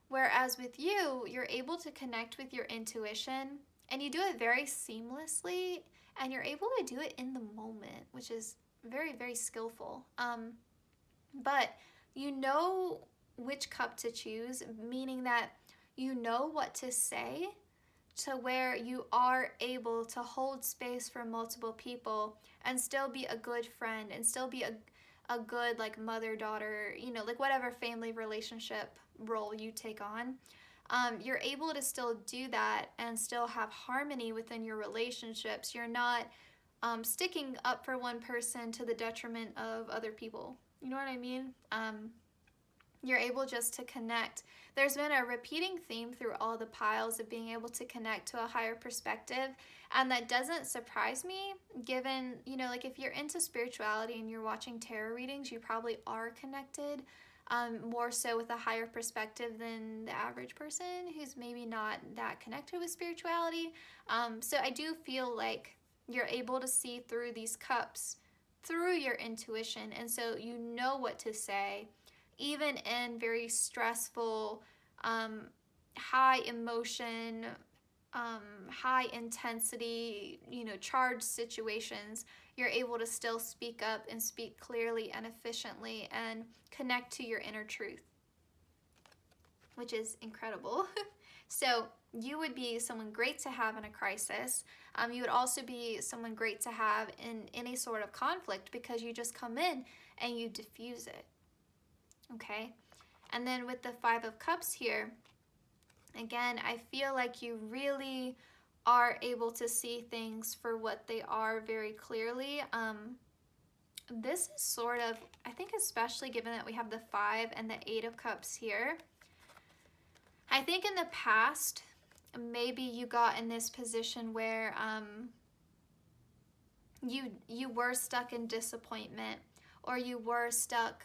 Whereas with you, you're able to connect with your intuition, and you do it very seamlessly, and you're able to do it in the moment, which is very, very skillful. But you know which cup to choose, meaning that you know what to say to where you are able to hold space for multiple people and still be a good friend and still be a good, like, mother-daughter, like whatever family relationship role you take on. You're able to still do that and still have harmony within your relationships. You're not sticking up for one person to the detriment of other people. You know what I mean? You're able just to connect. There's been a repeating theme through all the piles of being able to connect to a higher perspective, and that doesn't surprise me, given, like, if you're into spirituality and you're watching tarot readings, you probably are connected more so with a higher perspective than the average person who's maybe not that connected with spirituality. So I do feel like you're able to see through these cups through your intuition, and so you know what to say, even in very stressful, high emotion, high intensity, charged situations. You're able to still speak up and speak clearly and efficiently and connect to your inner truth, which is incredible. So you would be someone great to have in a crisis. You would also be someone great to have in any sort of conflict, because you just come in and you diffuse it. Okay? And then with the Five of Cups here, again, I feel like you really are able to see things for what they are very clearly. This is sort of, I think, especially given that we have the 5 and the 8 of Cups here, I think in the past, maybe you got in this position where you were stuck in disappointment, or you were stuck,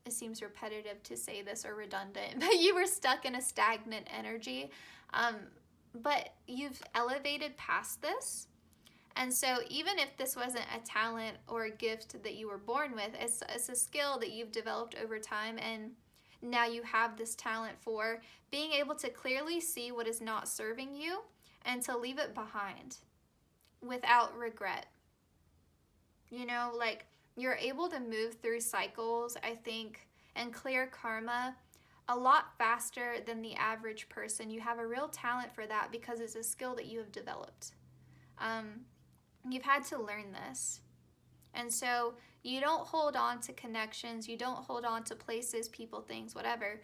it seems repetitive to say this or redundant, but you were stuck in a stagnant energy. But you've elevated past this. And so even if this wasn't a talent or a gift that you were born with, it's a skill that you've developed over time, and now you have this talent for being able to clearly see what is not serving you and to leave it behind without regret. Like, you're able to move through cycles, I think, and clear karma a lot faster than the average person. You have a real talent for that because it's a skill that you have developed. You've had to learn this. And so you don't hold on to connections, you don't hold on to places, people, things, whatever,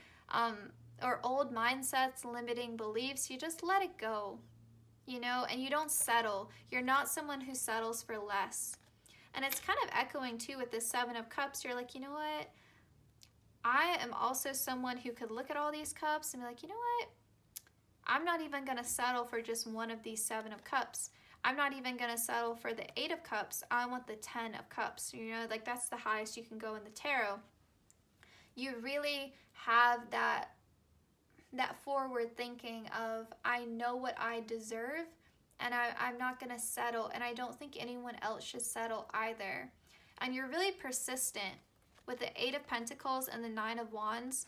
or old mindsets, limiting beliefs. You just let it go, and you don't settle. You're not someone who settles for less. And it's kind of echoing too with the 7 of Cups. You're like, you know what? I am also someone who could look at all these cups and be like, you know what? I'm not even going to settle for just one of these 7 of Cups. I'm not even going to settle for the 8 of Cups. I want the 10 of Cups. Like, that's the highest you can go in the tarot. You really have that forward thinking of, I know what I deserve, and I'm not going to settle, and I don't think anyone else should settle either. And you're really persistent. With the 8 of Pentacles and the 9 of Wands,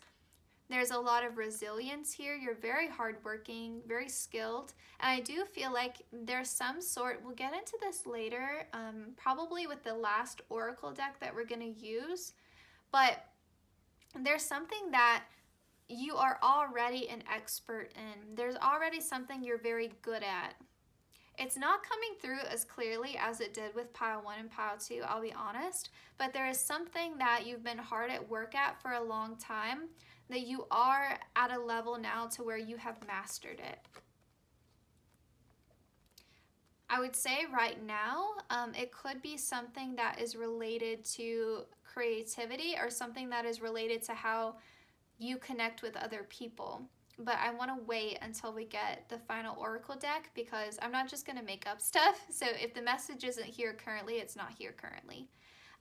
there's a lot of resilience here. You're very hardworking, very skilled. And I do feel like there's some sort, we'll get into this later, probably with the last oracle deck that we're going to use, but there's something that you are already an expert in. There's already something you're very good at. It's not coming through as clearly as it did with pile 1 and pile 2, I'll be honest, but there is something that you've been hard at work at for a long time that you are at a level now to where you have mastered it. I would say right now, it could be something that is related to creativity or something that is related to how you connect with other people. But I want to wait until we get the final oracle deck, because I'm not just going to make up stuff. So if the message isn't here currently, it's not here currently.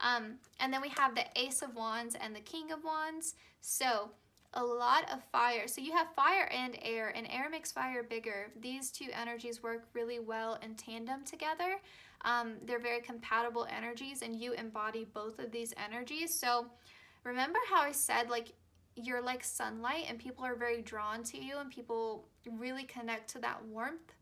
And then we have the Ace of Wands and the King of Wands. So a lot of fire. So you have fire and air makes fire bigger. These two energies work really well in tandem together. They're very compatible energies, and you embody both of these energies. So remember how I said, like, you're like sunlight and people are very drawn to you and people really connect to that warmth.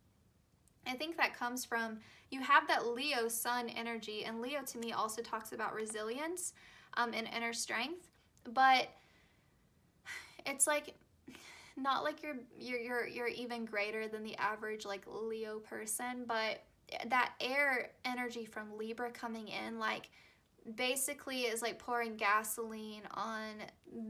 I think that comes from, you have that Leo sun energy, and Leo to me also talks about resilience and inner strength, but it's like not like you're even greater than the average like Leo person, but that air energy from Libra coming in, like, basically is like pouring gasoline on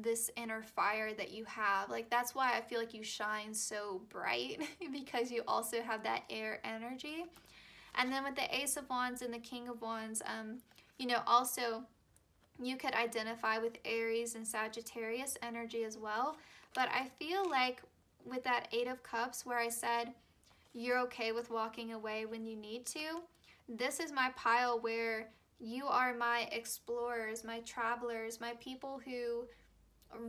this inner fire that you have. Like, that's why I feel like you shine so bright, because you also have that air energy. And then with the Ace of Wands and the King of Wands, you know, also you could identify with Aries and Sagittarius energy as well. But I feel like with that Eight of Cups, where I said you're okay with walking away when you need to, this is my pile where you are my explorers, my travelers, my people who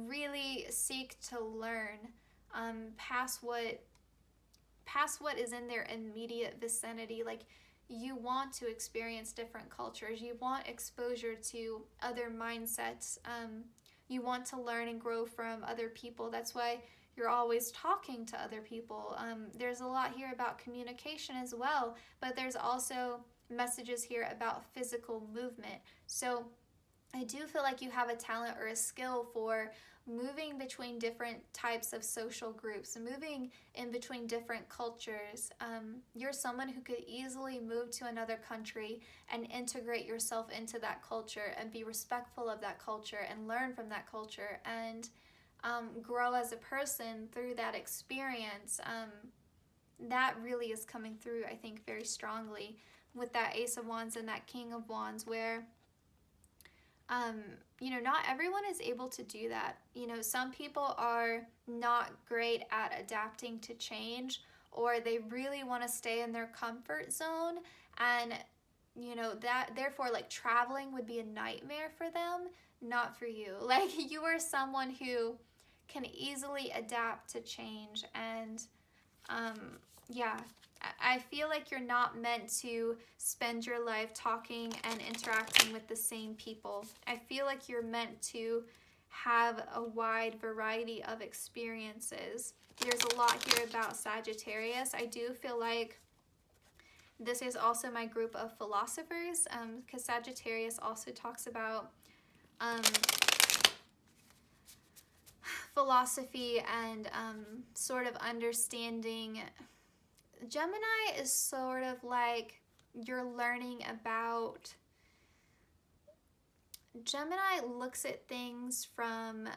really seek to learn past what is in their immediate vicinity. Like, you want to experience different cultures. You want exposure to other mindsets. You want to learn and grow from other people. That's why you're always talking to other people. There's a lot here about communication as well, but there's also messages here about physical movement. So I do feel like you have a talent or a skill for moving between different types of social groups, moving in between different cultures. You're someone who could easily move to another country and integrate yourself into that culture and be respectful of that culture and learn from that culture and grow as a person through that experience. That really is coming through, I think, very strongly with that Ace of Wands and that King of Wands, where you know, not everyone is able to do that. You know, some people are not great at adapting to change, or they really want to stay in their comfort zone, and you know, that therefore, like, traveling would be a nightmare for them, not for you. Like, you are someone who can easily adapt to change, and yeah, I feel like you're not meant to spend your life talking and interacting with the same people. I feel like you're meant to have a wide variety of experiences. There's a lot here about Sagittarius. I do feel like this is also my group of philosophers, because Sagittarius also talks about philosophy and sort of understanding. Gemini is sort of like you're learning about. Gemini looks at things from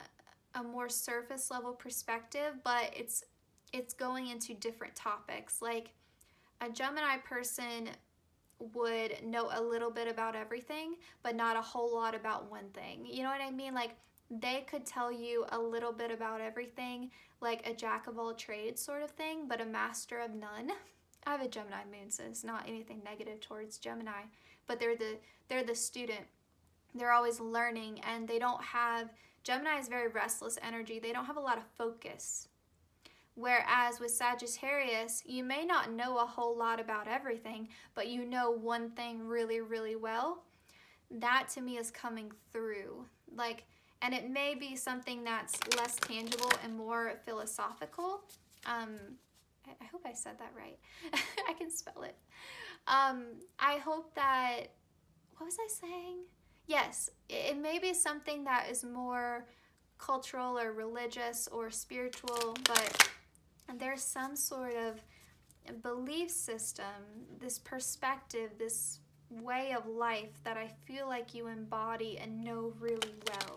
a more surface level perspective, but it's going into different topics. Like, a Gemini person would know a little bit about everything, but not a whole lot about one thing. You know what I mean? Like, they could tell you a little bit about everything, like a jack of all trades sort of thing, but a master of none. I have a Gemini moon, so it's not anything negative towards Gemini, but they're the student. They're always learning, and they don't have, Gemini is very restless energy. They don't have a lot of focus. Whereas with Sagittarius, you may not know a whole lot about everything, but you know one thing really, really well. That to me is coming through. Like, and it may be something that's less tangible and more philosophical. I hope I said that right. I can spell it. I hope that, what was I saying? Yes, it may be something that is more cultural or religious or spiritual, but there's some sort of belief system, this perspective, this way of life that I feel like you embody and know really well.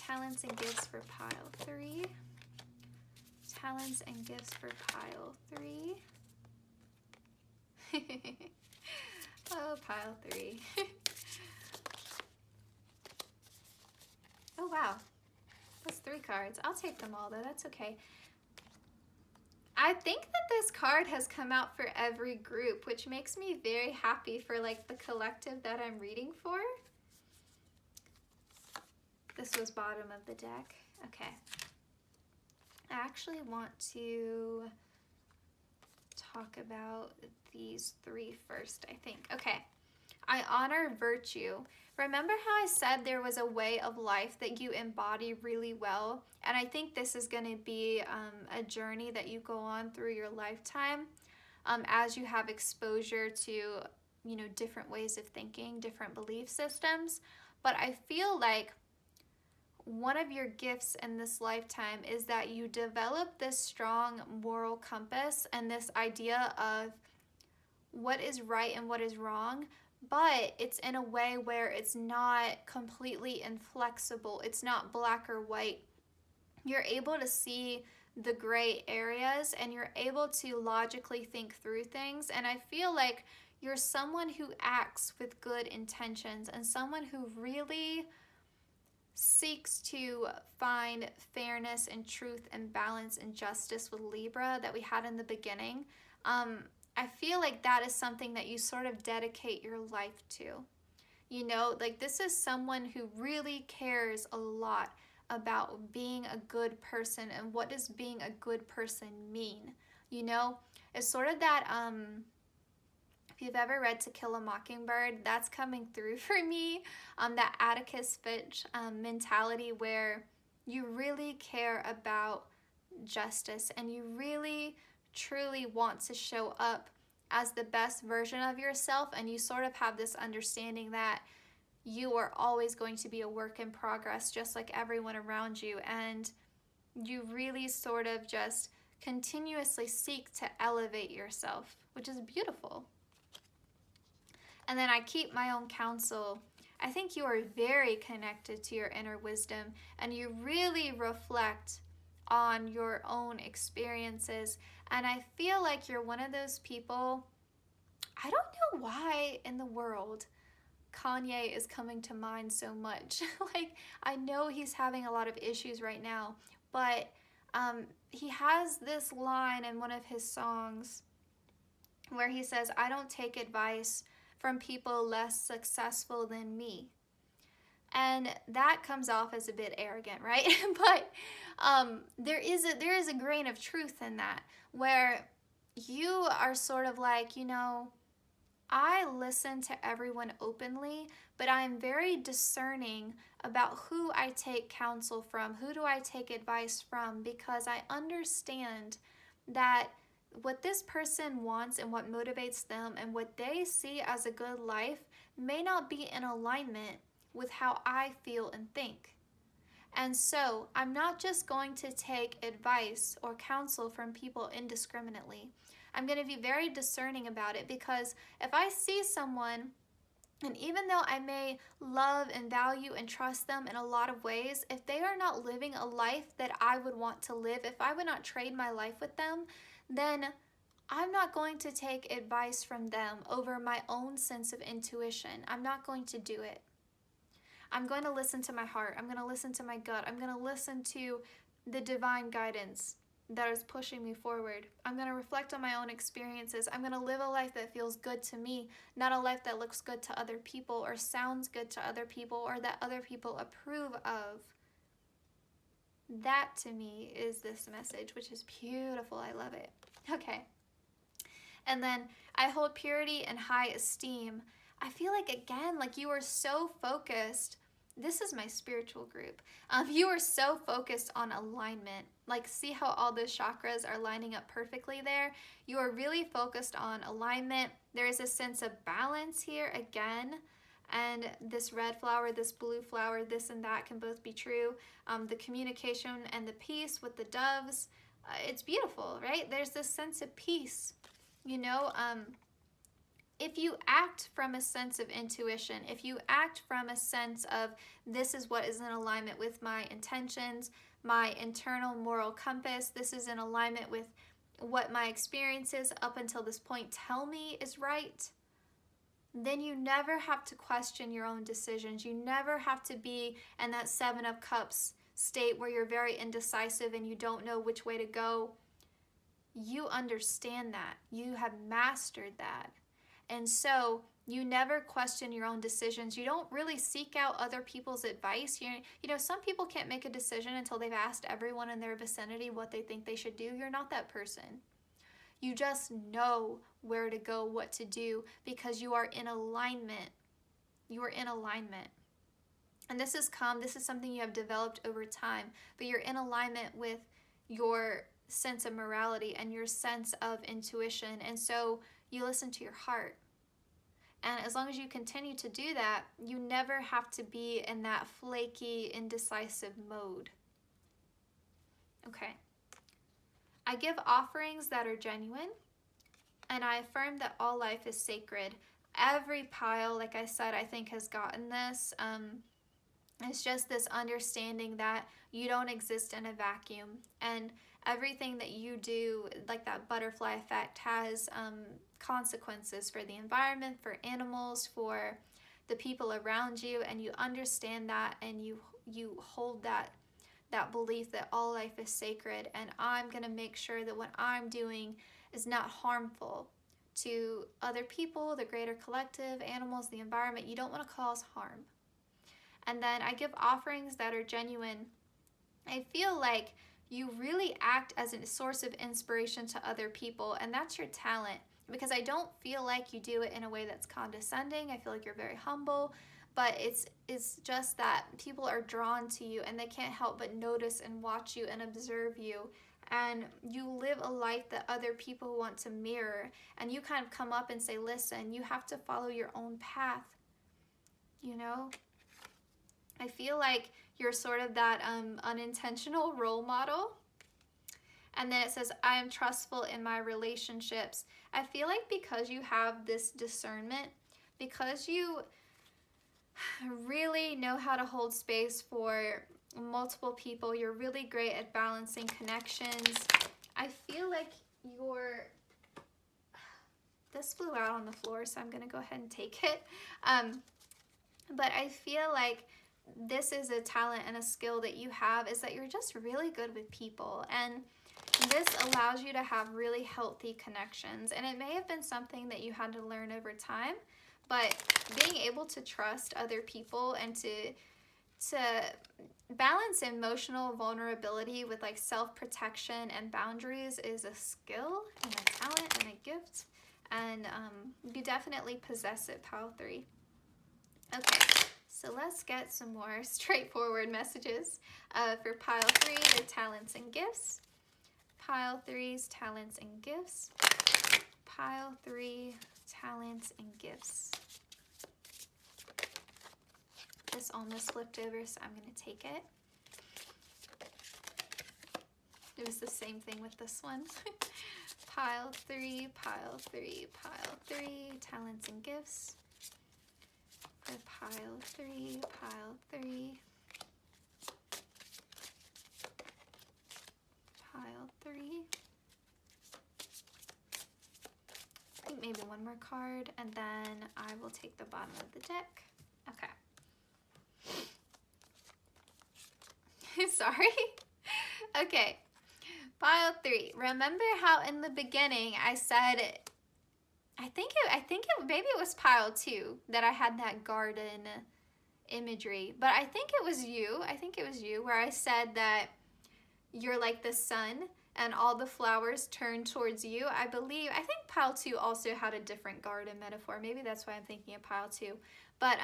talents and gifts for pile 3. Talents and gifts for pile 3. Oh, pile 3. Oh, wow. That's 3 cards. I'll take them all, though. That's okay. I think that this card has come out for every group, which makes me very happy for, like, the collective that I'm reading for. This was bottom of the deck. Okay. I actually want to talk about these 3 first, I think. Okay. I honor virtue. Remember how I said there was a way of life that you embody really well? And I think this is going to be a journey that you go on through your lifetime as you have exposure to, you know, different ways of thinking, different belief systems. But I feel like one of your gifts in this lifetime is that you develop this strong moral compass and this idea of what is right and what is wrong, but it's in a way where it's not completely inflexible. It's not black or white. You're able to see the gray areas and you're able to logically think through things. And I feel like you're someone who acts with good intentions and someone who really seeks to find fairness and truth and balance and justice with Libra that we had in the beginning. I feel like that is something that you sort of dedicate your life to. You know, like this is someone who really cares a lot about being a good person and what does being a good person mean. You know, it's sort of that, if you've ever read To Kill a Mockingbird, that's coming through for me. That Atticus Finch mentality where you really care about justice and you really truly want to show up as the best version of yourself, and you sort of have this understanding that you are always going to be a work in progress just like everyone around you, and you really sort of just continuously seek to elevate yourself, which is beautiful. And then I keep my own counsel. I think you are very connected to your inner wisdom and you really reflect on your own experiences. And I feel like you're one of those people, I don't know why in the world Kanye is coming to mind so much. Like, I know he's having a lot of issues right now, but he has this line in one of his songs where he says, I don't take advice from people less successful than me. And that comes off as a bit arrogant, right? But there is a grain of truth in that, where you are sort of like, you know, I listen to everyone openly, but I'm very discerning about who I take counsel from, who do I take advice from, because I understand that what this person wants and what motivates them and what they see as a good life may not be in alignment with how I feel and think. And so I'm not just going to take advice or counsel from people indiscriminately. I'm going to be very discerning about it, because if I see someone, and even though I may love and value and trust them in a lot of ways, if they are not living a life that I would want to live, if I would not trade my life with them, then I'm not going to take advice from them over my own sense of intuition. I'm not going to do it. I'm going to listen to my heart. I'm going to listen to my gut. I'm going to listen to the divine guidance that is pushing me forward. I'm going to reflect on my own experiences. I'm going to live a life that feels good to me, not a life that looks good to other people or sounds good to other people or that other people approve of. That to me is this message, which is beautiful. I love it. Okay. And then I hold purity and high esteem. I feel like, again, like you are so focused. This is my spiritual group. You are so focused on alignment. Like, see how all those chakras are lining up perfectly there? You are really focused on alignment. There is a sense of balance here again. And this red flower, this blue flower, this and that can both be true. The communication and the peace with the doves, it's beautiful, right? There's this sense of peace, you know. if you act from a sense of intuition, if you act from a sense of this is what is in alignment with my intentions, my internal moral compass, this is in alignment with what my experiences up until this point tell me is right, then you never have to question your own decisions. You never have to be in that Seven of Cups state where you're very indecisive and you don't know which way to go. You understand that. You have mastered that. And so you never question your own decisions. You don't really seek out other people's advice. You know, some people can't make a decision until they've asked everyone in their vicinity what they think they should do. You're not that person. You just know where to go, what to do, because you are in alignment. You are in alignment. And this is something you have developed over time, but you're in alignment with your sense of morality and your sense of intuition. And so you listen to your heart. And as long as you continue to do that, you never have to be in that flaky, indecisive mode. Okay. I give offerings that are genuine, and I affirm that all life is sacred. Every pile, like I said, I think has gotten this. It's just this understanding that you don't exist in a vacuum, and everything that you do, like that butterfly effect, has consequences for the environment, for animals, for the people around you, and you understand that, and you hold that belief that all life is sacred, and I'm going to make sure that what I'm doing is not harmful to other people, the greater collective, animals, the environment. You don't want to cause harm. And then I give offerings that are genuine. I feel like you really act as a source of inspiration to other people, and that's your talent, because I don't feel like you do it in a way that's condescending. I feel like you're very humble. But it's just that people are drawn to you, and they can't help but notice and watch you and observe you. And you live a life that other people want to mirror. And you kind of come up and say, listen, you have to follow your own path. You know? I feel like you're sort of that unintentional role model. And then it says, I am trustful in my relationships. I feel like because you have this discernment, because you really know how to hold space for multiple people, you're really great at balancing connections. I feel like this flew out on the floor, so I'm gonna go ahead and take it. But I feel like this is a talent and a skill that you have, is that you're just really good with people, and this allows you to have really healthy connections. And it may have been something that you had to learn over time, but being able to trust other people and to balance emotional vulnerability with like self-protection and boundaries is a skill and a talent and a gift. And you definitely possess it, pile 3. Okay, so let's get some more straightforward messages for pile 3, the talents and gifts. Pile 3's talents and gifts. Pile 3, talents and gifts. This almost flipped over, so I'm going to take it. It was the same thing with this one. Pile 3, pile 3, pile 3, talents and gifts. For pile 3, pile 3. Pile 3. I think maybe one more card, and then I will take the bottom of the deck. Okay. Sorry. Okay. Pile 3. Remember how in the beginning I said, I think maybe it was pile 2 that I had that garden imagery, but I think it was you. I think it was you where I said that you're like the sun and all the flowers turn towards you. I think pile 2 also had a different garden metaphor. Maybe that's why I'm thinking of pile 2. But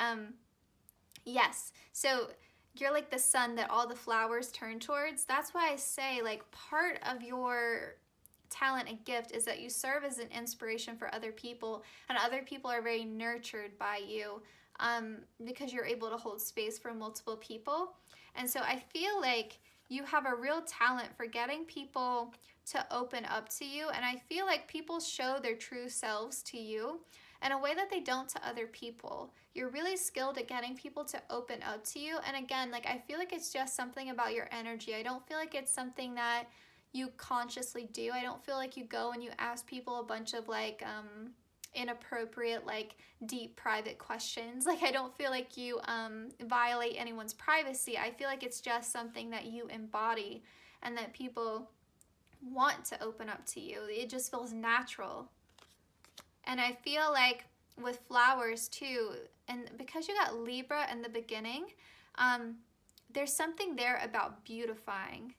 yes, so you're like the sun that all the flowers turn towards. That's why I say, like, part of your talent and gift is that you serve as an inspiration for other people, and other people are very nurtured by you because you're able to hold space for multiple people. And so I feel like you have a real talent for getting people to open up to you, and I feel like people show their true selves to you, in a way that they don't to other people. You're really skilled at getting people to open up to you. And again, like, I feel like it's just something about your energy. I don't feel like it's something that you consciously do. I don't feel like you go and you ask people a bunch of like inappropriate, like deep private questions. Like, I don't feel like you violate anyone's privacy. I feel like it's just something that you embody and that people want to open up to you. It just feels natural. And I feel like with flowers too, and because you got Libra in the beginning, there's something there about beautifying,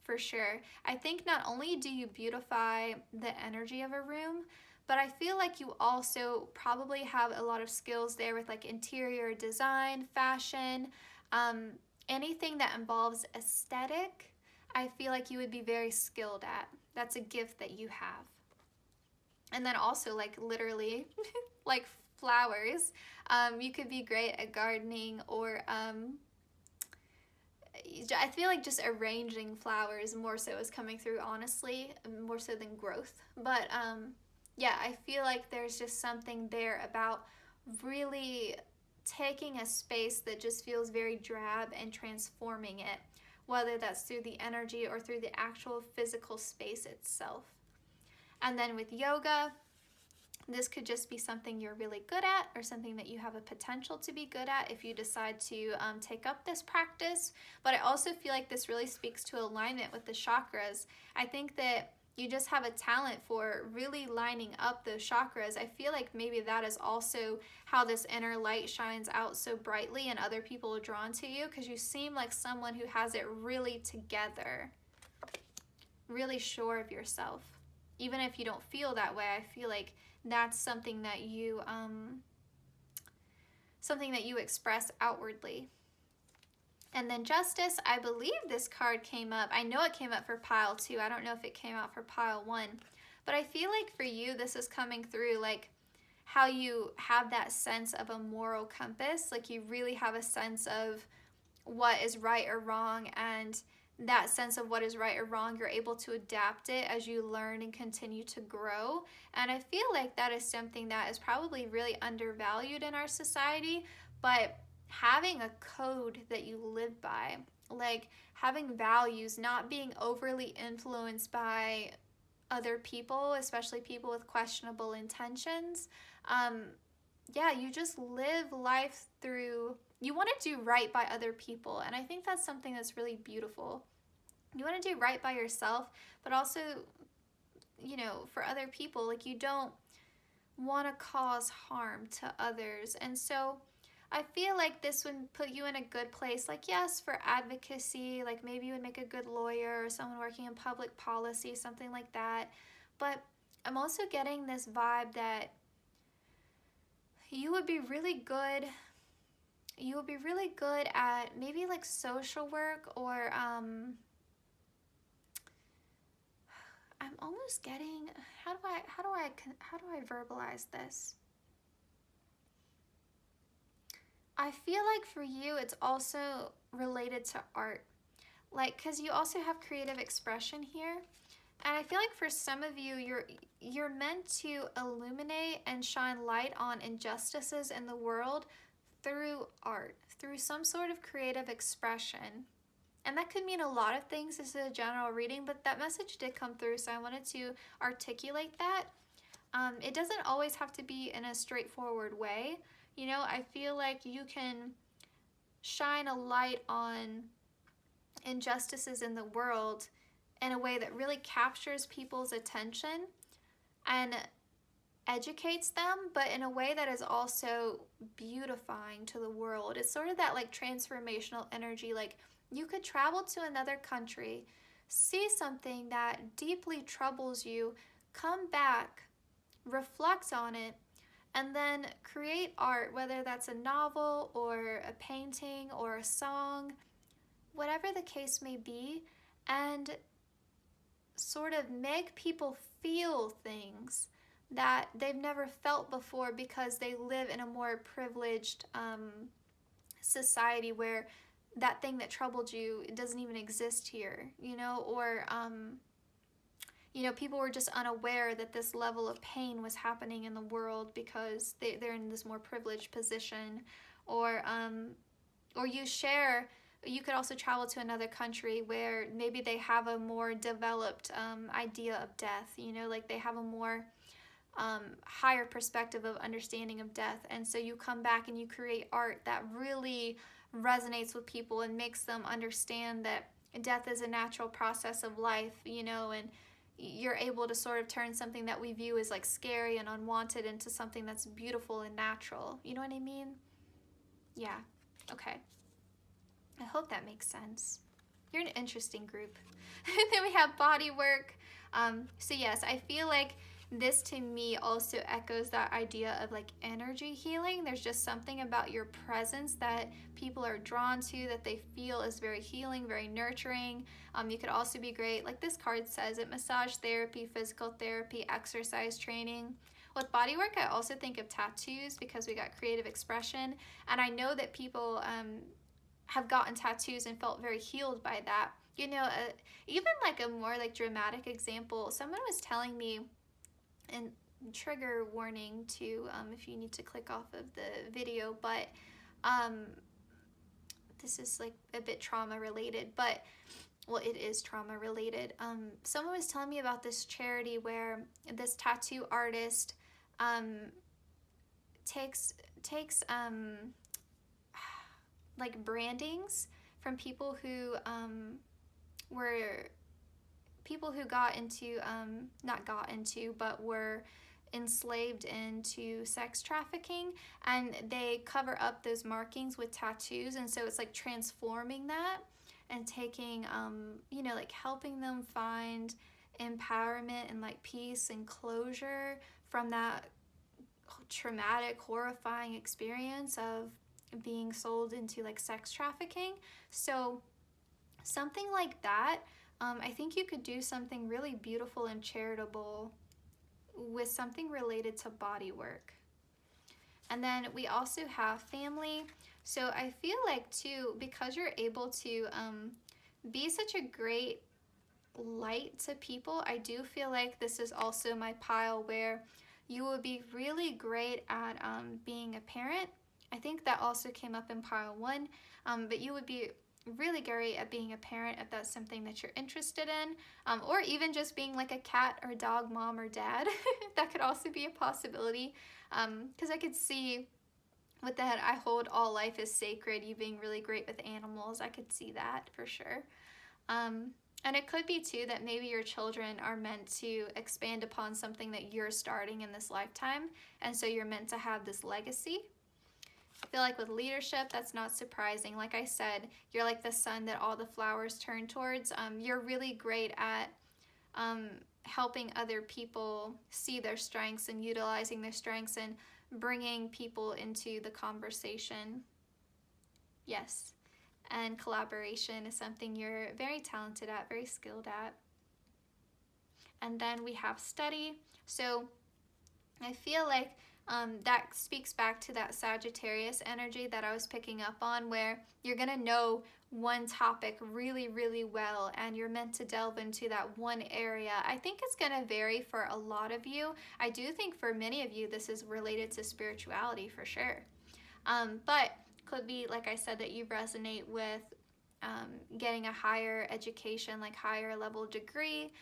for sure. I think not only do you beautify the energy of a room, but I feel like you also probably have a lot of skills there with like interior design, fashion, anything that involves aesthetic. I feel like you would be very skilled at. That's a gift that you have. And then also, like, literally, like flowers. You could be great at gardening, or I feel like just arranging flowers more so is coming through, honestly, more so than growth. But yeah, I feel like there's just something there about really taking a space that just feels very drab and transforming it, whether that's through the energy or through the actual physical space itself. And then with yoga, this could just be something you're really good at, or something that you have a potential to be good at if you decide to take up this practice. But I also feel like this really speaks to alignment with the chakras. I think that you just have a talent for really lining up those chakras. I feel like maybe that is also how this inner light shines out so brightly and other people are drawn to you, because you seem like someone who has it really together, really sure of yourself. Even if you don't feel that way, I feel like that's something that you express outwardly. And then Justice, I believe this card came up. I know it came up for pile 2. I don't know if it came out for pile 1. But I feel like for you, this is coming through like how you have that sense of a moral compass. Like, you really have a sense of what is right or wrong, and that sense of what is right or wrong, you're able to adapt it as you learn and continue to grow. And I feel like that is something that is probably really undervalued in our society, but having a code that you live by, like having values, not being overly influenced by other people, especially people with questionable intentions. Yeah, you just live life through, you want to do right by other people, and I think that's something that's really beautiful. You want to do right by yourself, but also, you know, for other people. Like, you don't want to cause harm to others. And so I feel like this would put you in a good place. Like, yes, for advocacy, like maybe you would make a good lawyer or someone working in public policy, something like that. But I'm also getting this vibe that you would be really good. You would be really good at maybe like social work, or I'm almost getting, how do I verbalize this? I feel like for you, it's also related to art. Like, because you also have creative expression here. And I feel like for some of you, you're meant to illuminate and shine light on injustices in the world through art, through some sort of creative expression. And that could mean a lot of things. This is a general reading, but that message did come through, so I wanted to articulate that. It doesn't always have to be in a straightforward way. You know, I feel like you can shine a light on injustices in the world in a way that really captures people's attention and educates them, but in a way that is also beautifying to the world. It's sort of that like transformational energy. Like, you could travel to another country, see something that deeply troubles you, come back, reflect on it, and then create art, whether that's a novel or a painting or a song, whatever the case may be, and sort of make people feel things that they've never felt before, because they live in a more privileged society where that thing that troubled you, it doesn't even exist here, you know, or you know, people were just unaware that this level of pain was happening in the world because they're in this more privileged position. Or you could also travel to another country where maybe they have a more developed idea of death, you know, like they have a more higher perspective of understanding of death. And so you come back and you create art that really resonates with people and makes them understand that death is a natural process of life, you know, and you're able to sort of turn something that we view as like scary and unwanted into something that's beautiful and natural. You know what I mean? Yeah. Okay. I hope that makes sense. You're an interesting group. Then we have body work. So yes, I feel like this to me also echoes that idea of like energy healing. There's just something about your presence that people are drawn to, that they feel is very healing, very nurturing. You could also be great, like this card says it, massage therapy, physical therapy, exercise training. With bodywork, I also think of tattoos because we got creative expression. And I know that people have gotten tattoos and felt very healed by that. You know, even like a more like dramatic example, someone was telling me, and trigger warning to if you need to click off of the video, but this is like a bit trauma related, but well, it is trauma related. Someone was telling me about this charity where this tattoo artist takes like brandings from people who got into not got into, but were enslaved into sex trafficking, and they cover up those markings with tattoos. And so it's like transforming that and taking you know, like helping them find empowerment and like peace and closure from that traumatic, horrifying experience of being sold into like sex trafficking. So something like that, I think you could do something really beautiful and charitable with something related to body work. And then we also have family. So I feel like too, because you're able to be such a great light to people, I do feel like this is also my pile where you will be really great at being a parent. I think that also came up in pile 1, but you would be really great at being a parent if that's something that you're interested in, or even just being like a cat or dog mom or dad. That could also be a possibility, because I could see with that I hold all life is sacred, you being really great with animals. I could see that for sure. And it could be too that maybe your children are meant to expand upon something that you're starting in this lifetime, and so you're meant to have this legacy. I feel like with leadership, that's not surprising. Like I said, you're like the sun that all the flowers turn towards. You're really great at helping other people see their strengths and utilizing their strengths and bringing people into the conversation. Yes. And collaboration is something you're very talented at, very skilled at. And then we have study. So I feel like that speaks back to that Sagittarius energy that I was picking up on, where you're going to know one topic really, really well, and you're meant to delve into that one area. I think it's going to vary for a lot of you. I do think for many of you, this is related to spirituality for sure. But could be, like I said, that you resonate with getting a higher education, like higher level degree,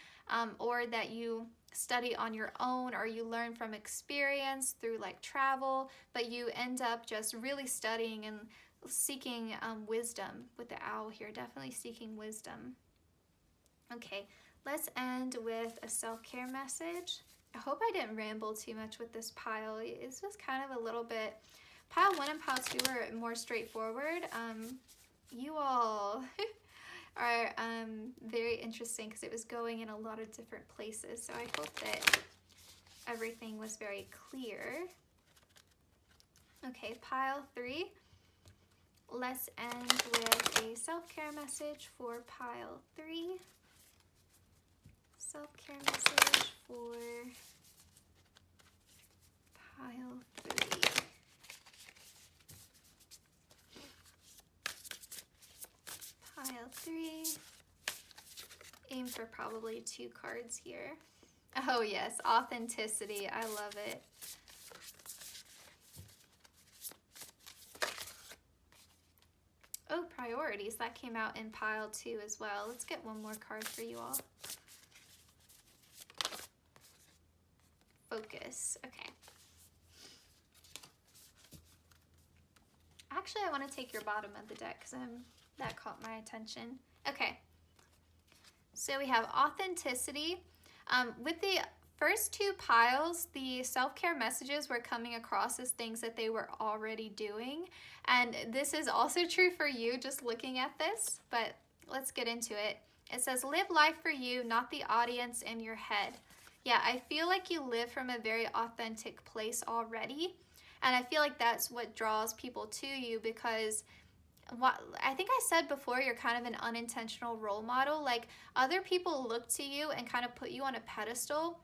or that you study on your own, or you learn from experience through like travel, but you end up just really studying and seeking wisdom with the owl here, definitely seeking wisdom. Okay, let's end with a self-care message. I hope I didn't ramble too much with this pile. It's just kind of a little bit, pile 1 and pile 2 are more straightforward. You all are very interesting because it was going in a lot of different places. So I hope that everything was very clear. Okay, pile 3. Let's end with a self-care message for pile 3. Self-care message for pile 3. Pile 3 aim for probably 2 cards here. Oh yes, authenticity. I love it. Oh, priorities. That came out in pile 2 as well. Let's get one more card for you all. Focus. Okay. Actually, I want to take your bottom of the deck because that caught my attention. Okay. So we have authenticity. With the first 2 piles, the self-care messages were coming across as things that they were already doing. And this is also true for you, just looking at this, but let's get into it. It says, live life for you, not the audience in your head. Yeah, I feel like you live from a very authentic place already. And I feel like that's what draws people to you, because what I think I said before, you're kind of an unintentional role model. Like, other people look to you and kind of put you on a pedestal,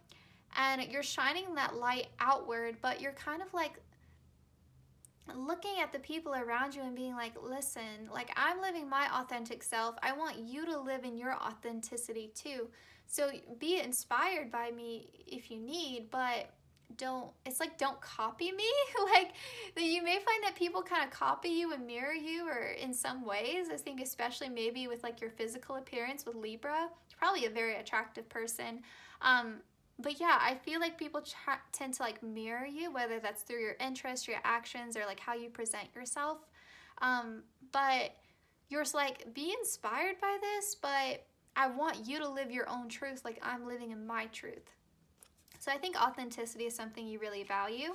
and you're shining that light outward, but you're kind of like looking at the people around you and being like, listen, like, I'm living my authentic self. I want you to live in your authenticity too. So be inspired by me if you need, but don't copy me. Like, you may find that people kind of copy you and mirror you, or in some ways. I think especially maybe with like your physical appearance with Libra, you're probably a very attractive person. But yeah, I feel like people tend to like mirror you, whether that's through your interests, your actions, or like how you present yourself. But you're just like, be inspired by this, but I want you to live your own truth like I'm living in my truth. So I think authenticity is something you really value.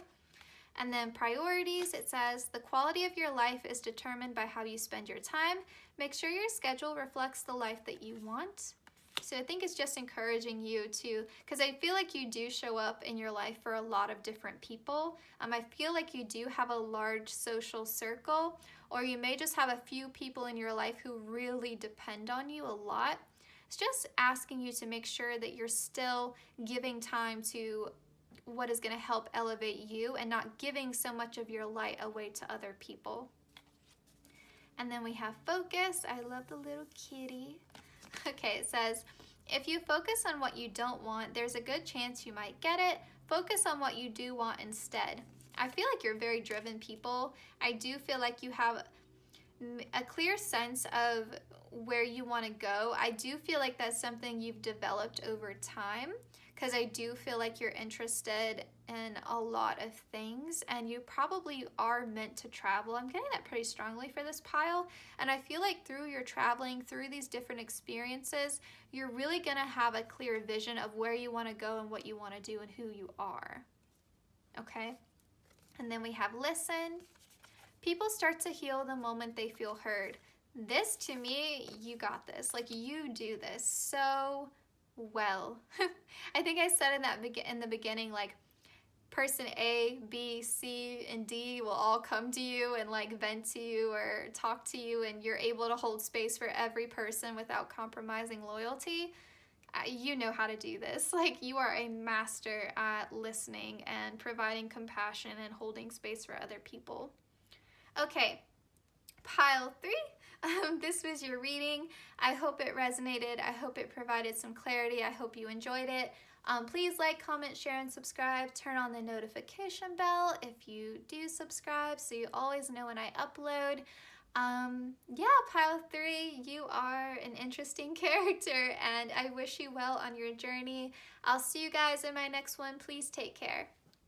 And then priorities, it says, the quality of your life is determined by how you spend your time. Make sure your schedule reflects the life that you want. So I think it's just encouraging you to, because I feel like you do show up in your life for a lot of different people. I feel like you do have a large social circle, or you may just have a few people in your life who really depend on you a lot. It's just asking you to make sure that you're still giving time to what is going to help elevate you, and not giving so much of your light away to other people. And then we have focus. I love the little kitty. Okay, it says, if you focus on what you don't want, there's a good chance you might get it. Focus on what you do want instead. I feel like you're very driven people. I do feel like you have a clear sense of where you want to go. I do feel like that's something you've developed over time, because I do feel like you're interested in a lot of things, and you probably are meant to travel. I'm getting that pretty strongly for this pile, and I feel like through your traveling, through these different experiences, you're really going to have a clear vision of where you want to go and what you want to do and who you are. Okay? And then we have listen. People start to heal the moment they feel heard. This, to me, you got this. Like, you do this so well. I think I said in the beginning, like, person A, B, C, and D will all come to you and like vent to you or talk to you, and you're able to hold space for every person without compromising loyalty. You know how to do this. Like, you are a master at listening and providing compassion and holding space for other people. Okay, pile 3. This was your reading. I hope it resonated. I hope it provided some clarity. I hope you enjoyed it. Please like, comment, share, and subscribe. Turn on the notification bell if you do subscribe, so you always know when I upload. Yeah, pile 3, you are an interesting character, and I wish you well on your journey. I'll see you guys in my next one. Please take care.